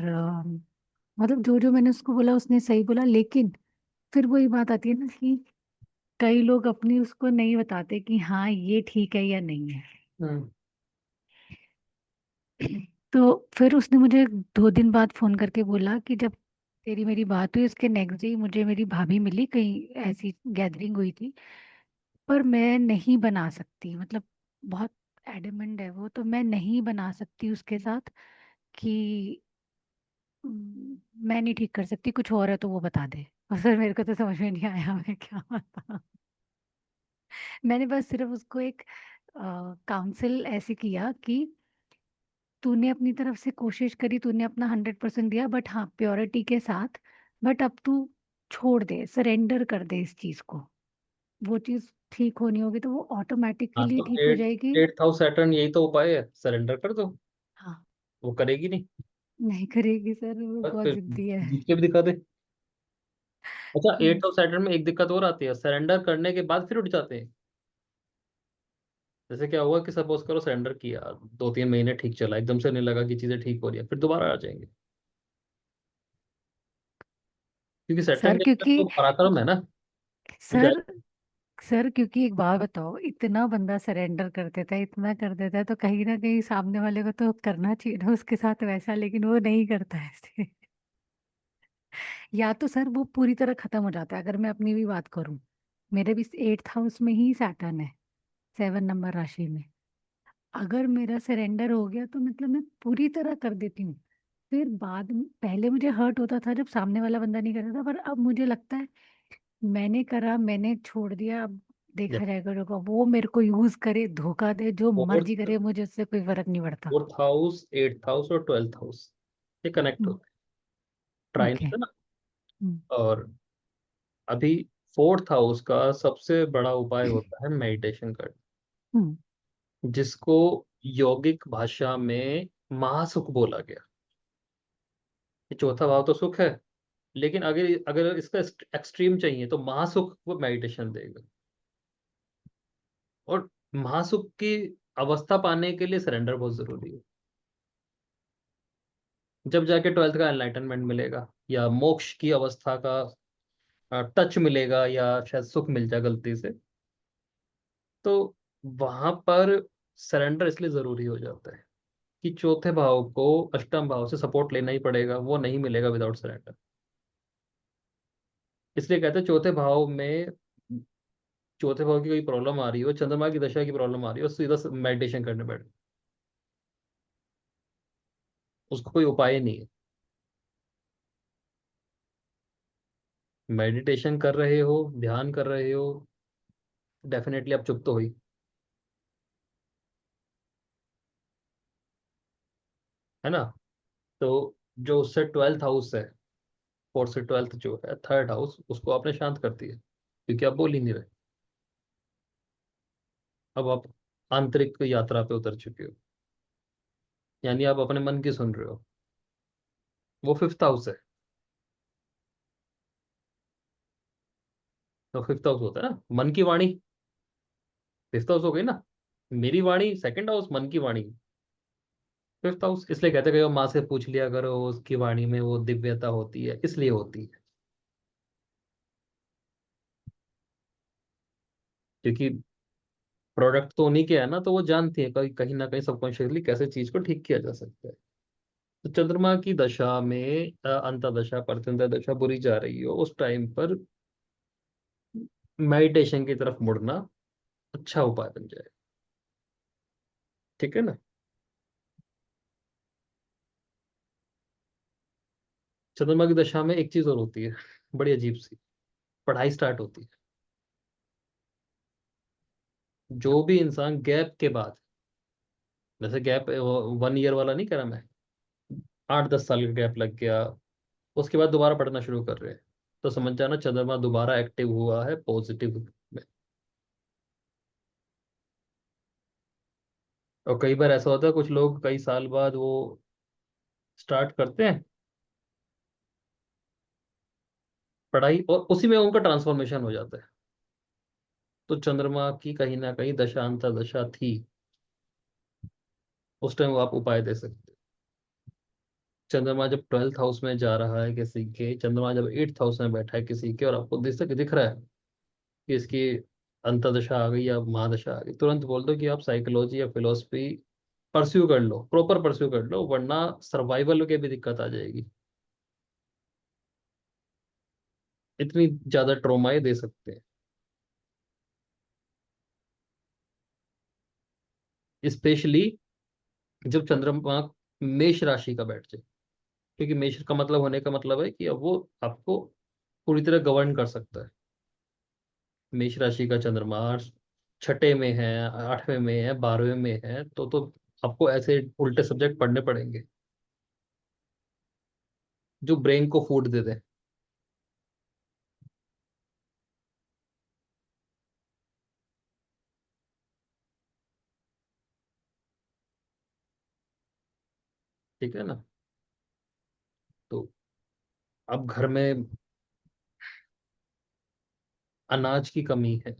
मतलब जो जो मैंने उसको बोला उसने सही बोला, लेकिन फिर वही बात आती है ना कि कई लोग अपनी उसको नहीं बताते कि हाँ ये ठीक है या नहीं है। हम्म। तो फिर उसने मुझे 2 दिन बाद फोन करके बोला कि जब तेरी मेरी बात हुई, उसके नेक्स्ट डे मुझे मेरी भाभी मिली, कहीं ऐसी गैदरिंग हुई थी, पर मैं नहीं बना सकती, मतलब बहुत एडमेंट है वो, तो मैं नहीं बना सकती उसके साथ कि मैं नहीं ठीक कर सकती, कुछ और है तो वो बता दे। और सर मेरे को तो समझ में नहीं आया मैं क्या बताऊं। मैंने बस सिर्फ उसको एक काउंसिल ऐसे किया कि तूने अपनी तरफ से कोशिश करी, तूने अपना 100% दिया, बट हाँ प्योरिटी के साथ, बट अब तू छोड़ दे, सरेंडर कर दे इस चीज को। वो चीज ठीक होनी होगी तो वो हाँ, ऑटोमेटिकली तो ठीक हो एट जाएगी। एट हाउस सैटर्न यही तो उपाय है, सरेंडर कर दो। हाँ। वो करेगी नहीं। नहीं करेगी सर, वो बस बहुत फिर जिद्दी है। जीत के भी दिखा दे। अच्छा, एट बस। हाउस सैटर्न में एक दिक्कत और आती है, सरेंडर करने के बाद फिर उठ जाते हैं। जैसे क्या हुआ कि सपोज करो सरेंडर किया, 2-3 महीने ठीक चला, एकदम से नहीं लगा कि चीजें ठीक हो रही है, फिर दोबारा आ जाएंगे। क्योंकि सैटर्न सर के अंदर क्योंकि तो पराक्रम है ना। वो जाए। सर सर क्योंकि एक बात बताओ, इतना बंदा सरेंडर कर देता है, इतना कर देता है, तो कहीं ना कहीं सामने वाले को तो करना चाहिए ना उसके साथ वैसा, लेकिन वो नहीं करता है ऐसे। या तो सर वो पूरी तरह खत्म हो जाता है। अगर मैं अपनी भी बात करूं, मेरे भी 8th हाउस में ही सैटर्न है, 7 नंबर राशि में। अगर मेरा सरेंडर हो गया तो मतलब मैं पूरी तरह कर देती हूँ। फिर बाद में, पहले मुझे हर्ट होता था जब सामने वाला बंदा नहीं करता था, पर अब मुझे लगता है मैंने करा, मैंने छोड़ दिया, अब देखा जाएगा जो होगा। वो मेरे को यूज करे, धोखा दे, जो मर्जी फोर्थ करे, मुझे उससे कोई फर्क नहीं पड़ता। फोर्थ हाउस, एट्थ हाउस और 12th हाउस, ये कनेक्ट हम्म। होते हैं, ट्राइन्स ओके। है ना। हम्म। और अभी फोर्थ हाउस का सबसे बड़ा उपाय होता है मेडिटेशन करना, हम्म। जिसको यौगिक भाषा में महासुख बोला गया। ये चौथा भाव तो सुख है, लेकिन अगर अगर इसका एक्सट्रीम चाहिए तो महासुख वो मेडिटेशन देगा। और महासुख की अवस्था पाने के लिए सरेंडर बहुत जरूरी है। जब जाके 12th का एनलाइटनमेंट मिलेगा, या मोक्ष की अवस्था का टच मिलेगा, या शायद सुख मिल जाए गलती से, तो वहां पर सरेंडर इसलिए जरूरी हो जाता है कि चौथे भाव को अष्टम भाव से सपोर्ट लेना ही पड़ेगा, वो नहीं मिलेगा विदाउट सरेंडर। इसलिए कहते हैं चौथे भाव की कोई प्रॉब्लम आ रही हो, चंद्रमा की दशा की प्रॉब्लम आ रही हो, सीधा मेडिटेशन करने बैठ, उसको कोई उपाय नहीं है। मेडिटेशन कर रहे हो, ध्यान कर रहे हो, डेफिनेटली आप चुप तो हुई, है ना। तो जो उससे 12th हाउस है, फोर्थ से 12th जो है, थर्ड हाउस, उसको आपने शांत कर दिया, क्योंकि आप बोल ही नहीं रहे। अब आप आंतरिक यात्रा पे उतर चुके हो, यानी आप अपने मन की सुन रहे हो। वो फिफ्थ हाउस है। तो फिफ्थ हाउस होता है ना मन की वाणी, फिफ्थ हाउस हो गई ना। मेरी वाणी सेकंड हाउस, मन की वाणी फिफ्थ हाउस। इसलिए कहते कहो माँ से पूछ लिया करो, उसकी वाणी में वो दिव्यता होती है, इसलिए होती है। क्योंकि प्रोडक्ट तो उन्हीं के है ना, तो वो जानती है कहीं कहीं ना कहीं सबकॉन्शियसली कैसे चीज को ठीक किया जा सकता है। तो चंद्रमा की दशा में अंतर्दशा परतंत्र दशा बुरी जा रही हो, उस टाइम पर मेडिटेशन की तरफ मुड़ना अच्छा उपाय बन जाए। ठीक है ना। चंद्रमा की दशा में एक चीज और होती है, बड़ी अजीब सी, पढ़ाई स्टार्ट होती है। जो भी इंसान गैप के बाद, जैसे गैप 1 ईयर वाला नहीं करा मैं, 8-10 साल का गैप लग गया, उसके बाद दोबारा पढ़ना शुरू कर रहे हैं, तो समझ जाना चंद्रमा दोबारा एक्टिव हुआ है पॉजिटिव में। और कई बार ऐसा होता है, कुछ लोग कई साल बाद वो स्टार्ट करते हैं पढ़ाई, और उसी में उनका ट्रांसफॉर्मेशन हो जाता है। तो चंद्रमा की कहीं ना कहीं दशा अंतर दशा थी, उस टाइम वो आप उपाय दे सकते चंद्रमा जब 12th हाउस में जा रहा है किसी के, चंद्रमा जब 8th हाउस में बैठा है किसी के, और आपको दिख रहा है कि इसकी अंतर्दशा आ गई या महादशा आ गई, तुरंत बोल दो कि आप साइकोलॉजी या फिलोसफी परस्यू कर लो, प्रॉपर परस्यू कर लो, वरना सर्वाइवल के भी दिक्कत आ जाएगी। इतनी ज्यादा ट्रोमाए दे सकते हैं, स्पेशली जब चंद्रमा मेष राशि का बैठ जाए। क्योंकि मेष का मतलब होने का मतलब है कि अब वो आपको पूरी तरह गवर्न कर सकता है। मेष राशि का चंद्रमा छठे में है, 8वें में है, 12वें में है, तो आपको ऐसे उल्टे सब्जेक्ट पढ़ने पड़ेंगे जो ब्रेन को फूड दे दे। ठीक है ना? तो अब घर में अनाज की कमी है,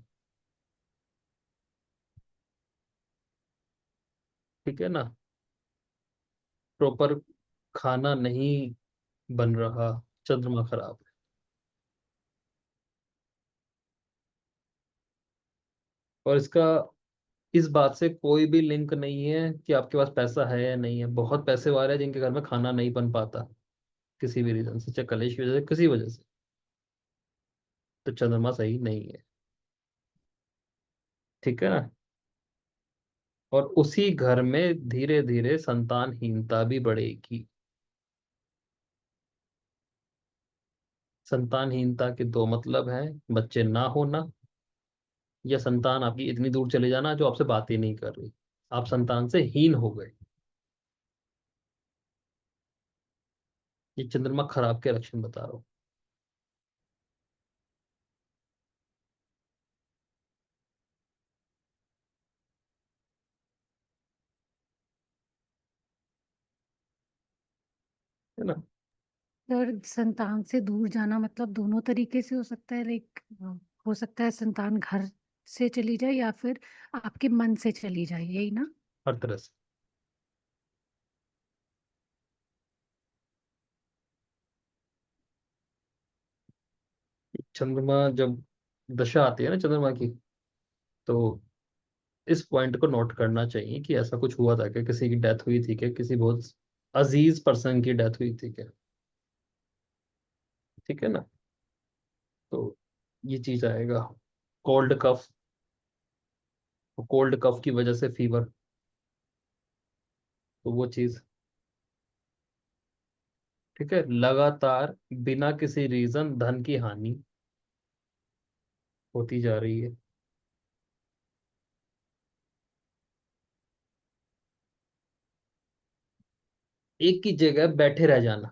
ठीक है ना, प्रॉपर खाना नहीं बन रहा, चंद्रमा खराब है। और इसका इस बात से कोई भी लिंक नहीं है कि आपके पास पैसा है या नहीं है। बहुत पैसे वाले हैं जिनके घर में खाना नहीं बन पाता, किसी भी रीजन से, चाहे कलेश की वजह से, किसी वजह से। तो चंद्रमा सही नहीं है, ठीक है ना? और उसी घर में धीरे धीरे संतानहीनता भी बढ़ेगी। संतानहीनता के दो मतलब हैं, बच्चे ना होना, या संतान आपकी इतनी दूर चले जाना जो आपसे बात ही नहीं कर रही, आप संतान से हीन हो गए। ये चंद्रमा खराब के लक्षण बता रहा हूँ, है ना? सर, संतान से दूर जाना मतलब दोनों तरीके से हो सकता है, लाइक हो सकता है संतान घर से चली जाए या फिर आपके मन से चली जाए, यही ना? हर तरह से। चंद्रमा जब दशा आती है ना चंद्रमा की, तो इस पॉइंट को नोट करना चाहिए कि ऐसा कुछ हुआ था क्या, किसी की डेथ हुई थी क्या, किसी बहुत अजीज पर्सन की डेथ हुई थी क्या, ठीक है ना? तो ये चीज आएगा। कोल्ड कफ, कोल्ड कफ की वजह से फीवर, तो वो चीज, ठीक है। लगातार बिना किसी रीजन धन की हानि होती जा रही है। एक ही जगह बैठे रह जाना,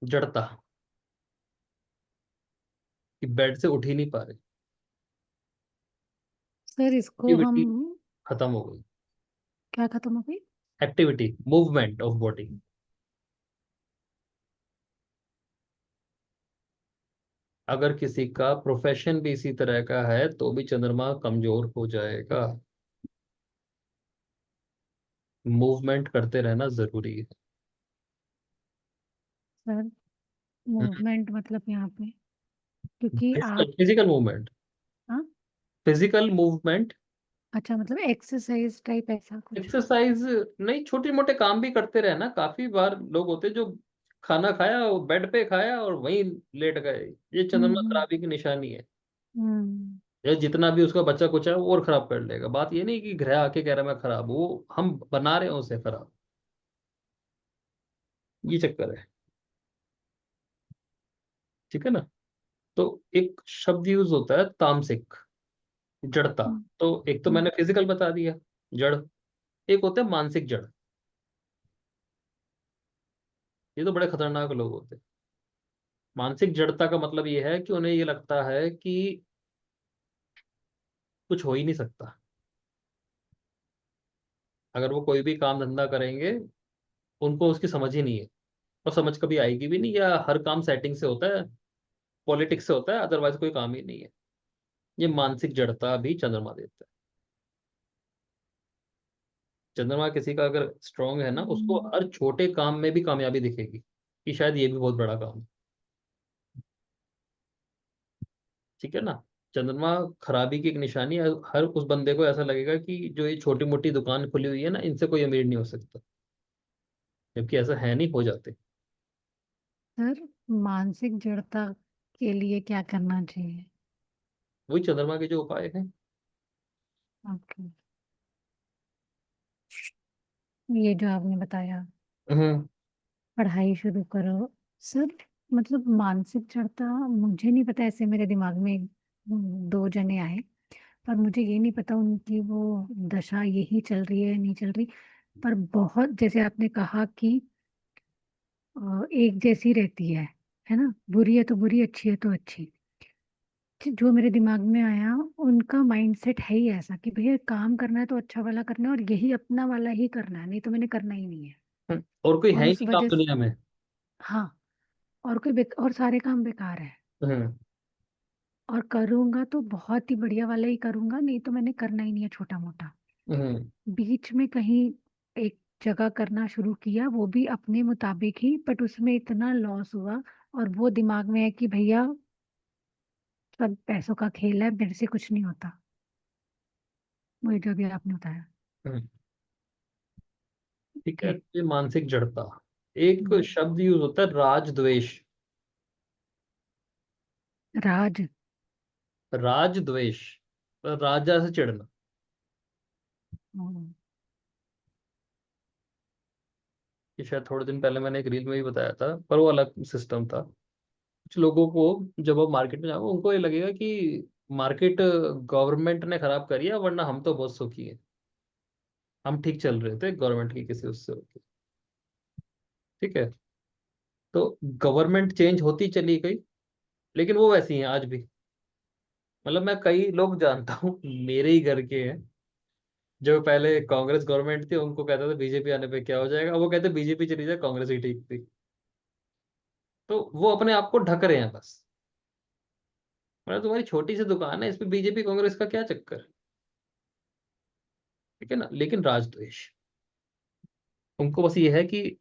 जड़ता, कि बेड से उठ ही नहीं पा रहे, सर, इसको हम एक्टिविटी खत्म हो गई। क्या खत्म हो गई? Activity, movement of body. अगर किसी का प्रोफेशन भी इसी तरह का है तो भी चंद्रमा कमजोर हो जाएगा। मूवमेंट करते रहना जरूरी है। सर, मूवमेंट मतलब यहाँ पे, क्योंकि फिजिकल आप, फिजिकल मूवमेंट, हाँ, फिजिकल मूवमेंट। अच्छा, मतलब एक्सरसाइज टाइप ऐसा कुछ? एक्सरसाइज नहीं, छोटे मोटे काम भी करते रहे ना। काफी बार लोग होते जो खाना खाया और बेड पे खाया और वहीं लेट गए, ये चंद्रमा हम्म। खराबी की निशानी है। हम्म। या जितना भी उसका बच्चा कुचा है वो और खराब कर लेगा। बात ये नहीं कि ग्रह आके कह रहा है मैं खराब हूँ, वो हम बना रहे हैं उसे खराब। ये चक्कर है, ठीक है ना? तो एक शब्द यूज होता है तामसिक, जड़ता। हम्म। तो एक तो मैंने फिजिकल बता दिया, जड़। एक होता है मानसिक जड़। ये तो बड़े खतरनाक लोग होते हैं। मानसिक जड़ता का मतलब ये है कि उन्हें ये लगता है कि कुछ हो ही नहीं सकता। अगर वो कोई भी काम धंधा करेंगे, उनको उसकी समझ ही नहीं है, और समझ कभी आएगी भी नहीं, या हर काम सेटिंग से होता है, पॉलिटिक्स से होता है, अदरवाइज कोई काम ही नहीं है। ये मानसिक जड़ता भी चंद्रमा देता है। चंद्रमा किसी का अगर स्ट्रांग है ना, उसको हर छोटे काम में भी कामयाबी दिखेगी कि शायद ये भी बहुत बड़ा काम है। ठीक है ना। चंद्रमा खराबी की एक निशानी है। हर उस बंदे को ऐसा लगेगा कि जो ये छोटी मोटी दुकान खुली हुई है ना, इनसे कोई अमीर नहीं हो सकता, जबकि ऐसा है नहीं, हो जाते। सर, मानसिक जड़ता के लिए क्या करना चाहिए? वही चंद्रमा के जो उपाय हैं। ओके, ये जो आपने बताया, हम्म। पढ़ाई शुरू करो। सर, मतलब मानसिक जड़ता, मुझे नहीं पता, ऐसे मेरे दिमाग में दो जने आए, पर मुझे ये नहीं पता उनकी वो दशा यही चल रही है नहीं चल रही। पर बहुत, जैसे आपने कहा कि एक जैसी रहती है ना, बुरी है तो बुरी, अच्छी है तो अच्छी। जो मेरे दिमाग में आया, उनका माइंडसेट है ही ऐसा कि भैया काम करना है तो अच्छा वाला करना है, और यही अपना वाला ही करना है, नहीं तो मैंने करना ही नहीं है। और कोई है और ही उस नहीं काम वजह से, दुनिया में। हाँ, और और सारे काम बेकार है। हम्म। और करूंगा तो बहुत ही बढ़िया वाला ही करूंगा, नहीं तो मैंने करना ही नहीं है छोटा मोटा। हम्म। बीच में कहीं एक जगह करना शुरू किया, वो भी अपने मुताबिक ही, बट उसमें इतना लॉस हुआ। और वो दिमाग में है कि भैया सब पैसों का खेल है, मेरे से कुछ नहीं होता। वही जो भी आपने बताया। हम्म। ठीक है। ओके। ये मानसिक जड़ता। एक हम्म, शब्द यूज होता है, राजद्वेष। राज। राजद्वेष, राजा से चिढ़ना। हम्म, ये शायद थोड़े दिन पहले मैंने एक रील में भी बताया था, पर वो अलग सिस्टम था। कुछ लोगों को, जब आप मार्केट में जाओगे, उनको ये लगेगा कि मार्केट गवर्नमेंट ने खराब करी है, वरना हम तो बहुत सुखी है, हम ठीक चल रहे थे गवर्नमेंट की किसी उससे होके। ठीक है। तो गवर्नमेंट चेंज होती चली गई, लेकिन वो वैसी है आज भी। मतलब मैं कई लोग जानता हूँ, मेरे ही घर के हैं, जो पहले कांग्रेस गवर्नमेंट थी, उनको कहता था बीजेपी आने पे क्या हो जाएगा, वो कहते बीजेपी चली जाए, कांग्रेस ही ठीक थी। तो वो अपने आप को ढक रहे हैं बस। मतलब तुम्हारी छोटी सी दुकान है, इस पे बीजेपी कांग्रेस का क्या चक्कर। ठीक है ना। लेकिन राजद्वेष, उनको बस ये है कि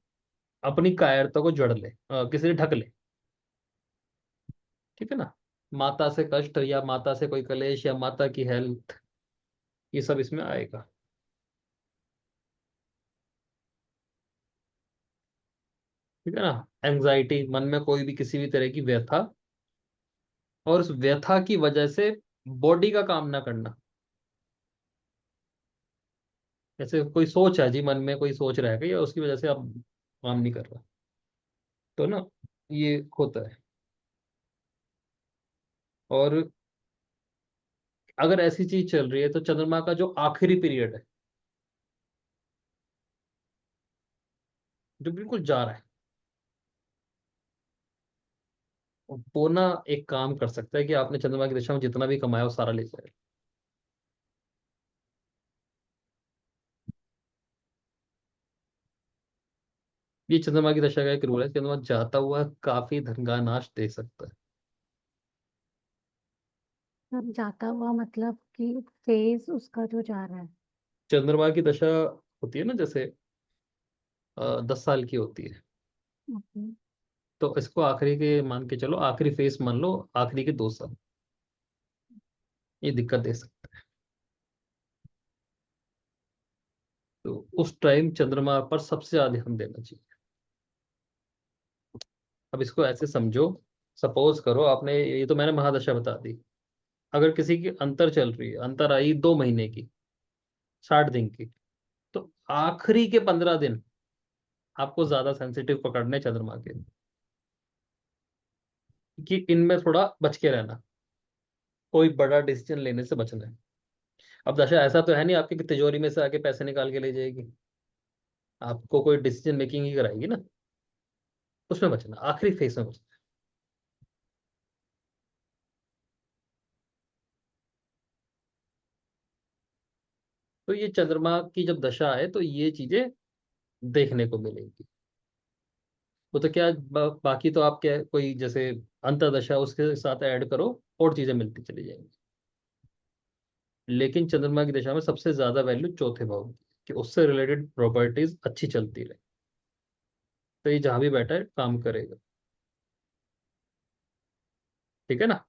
अपनी कायरता को जड़ ले, किसी ने ढक ले। ठीक है ना। माता से कष्ट, या माता से कोई कलेश, या माता की हेल्थ, ये सब इसमें आएगा। ठीक है ना। एंजाइटी, मन में कोई भी किसी भी तरह की व्यथा, और उस व्यथा की वजह से बॉडी का काम ना करना। जैसे कोई सोच है जी, मन में कोई सोच रहा है, या उसकी वजह से आप काम नहीं कर रहा, तो ना, ये होता है। और अगर ऐसी चीज चल रही है, तो चंद्रमा का जो आखिरी पीरियड है, जो बिल्कुल जा रहा है, वो ना एक काम कर सकता है कि आपने चंद्रमा की दिशा में जितना भी कमाया वो सारा ले जाए। ये चंद्रमा की दशा का एक रूल है, चंद्रमा जाता हुआ काफी धन का नाश दे सकता है। सर, जाता हुआ मतलब कि फेज उसका जो जा रहा है। चंद्रमा की दशा होती है ना, जैसे 10 साल की होती है, ओके। तो इसको आखिरी के मान के चलो, आखिरी फेस मान लो, आखिरी के 2 साल ये दिक्कत दे सकता है। तो उस टाइम चंद्रमा पर सबसे ज्यादा ध्यान देना चाहिए। अब इसको ऐसे समझो, सपोज करो आपने, ये तो मैंने महादशा बता दी, अगर किसी की अंतर चल रही है, अंतर आई 2 महीने की, 60 दिन की, तो आखिरी के 15 दिन आपको ज्यादा सेंसिटिव पकड़ने चंद्रमा के, कि इनमें थोड़ा बच के रहना, कोई बड़ा डिसीजन लेने से बचना है। अब दशा ऐसा तो है नहीं आपकी कि तिजोरी में से आके पैसे निकाल के ले जाएगी, आपको कोई डिसीजन मेकिंग ही कराएगी ना, उसमें बचना, आखिरी फेस में बचना। तो ये चंद्रमा की जब दशा है, तो ये चीजें देखने को मिलेंगी। वो तो क्या, बाकी तो आप क्या, कोई जैसे अंतर्दशा उसके साथ ऐड करो, और चीजें मिलती चली जाएंगी। लेकिन चंद्रमा की दशा में सबसे ज्यादा वैल्यू चौथे भाव की। कि उससे रिलेटेड प्रॉपर्टीज अच्छी चलती रहे, तो ये जहां भी बैठा है काम करेगा। ठीक है ना।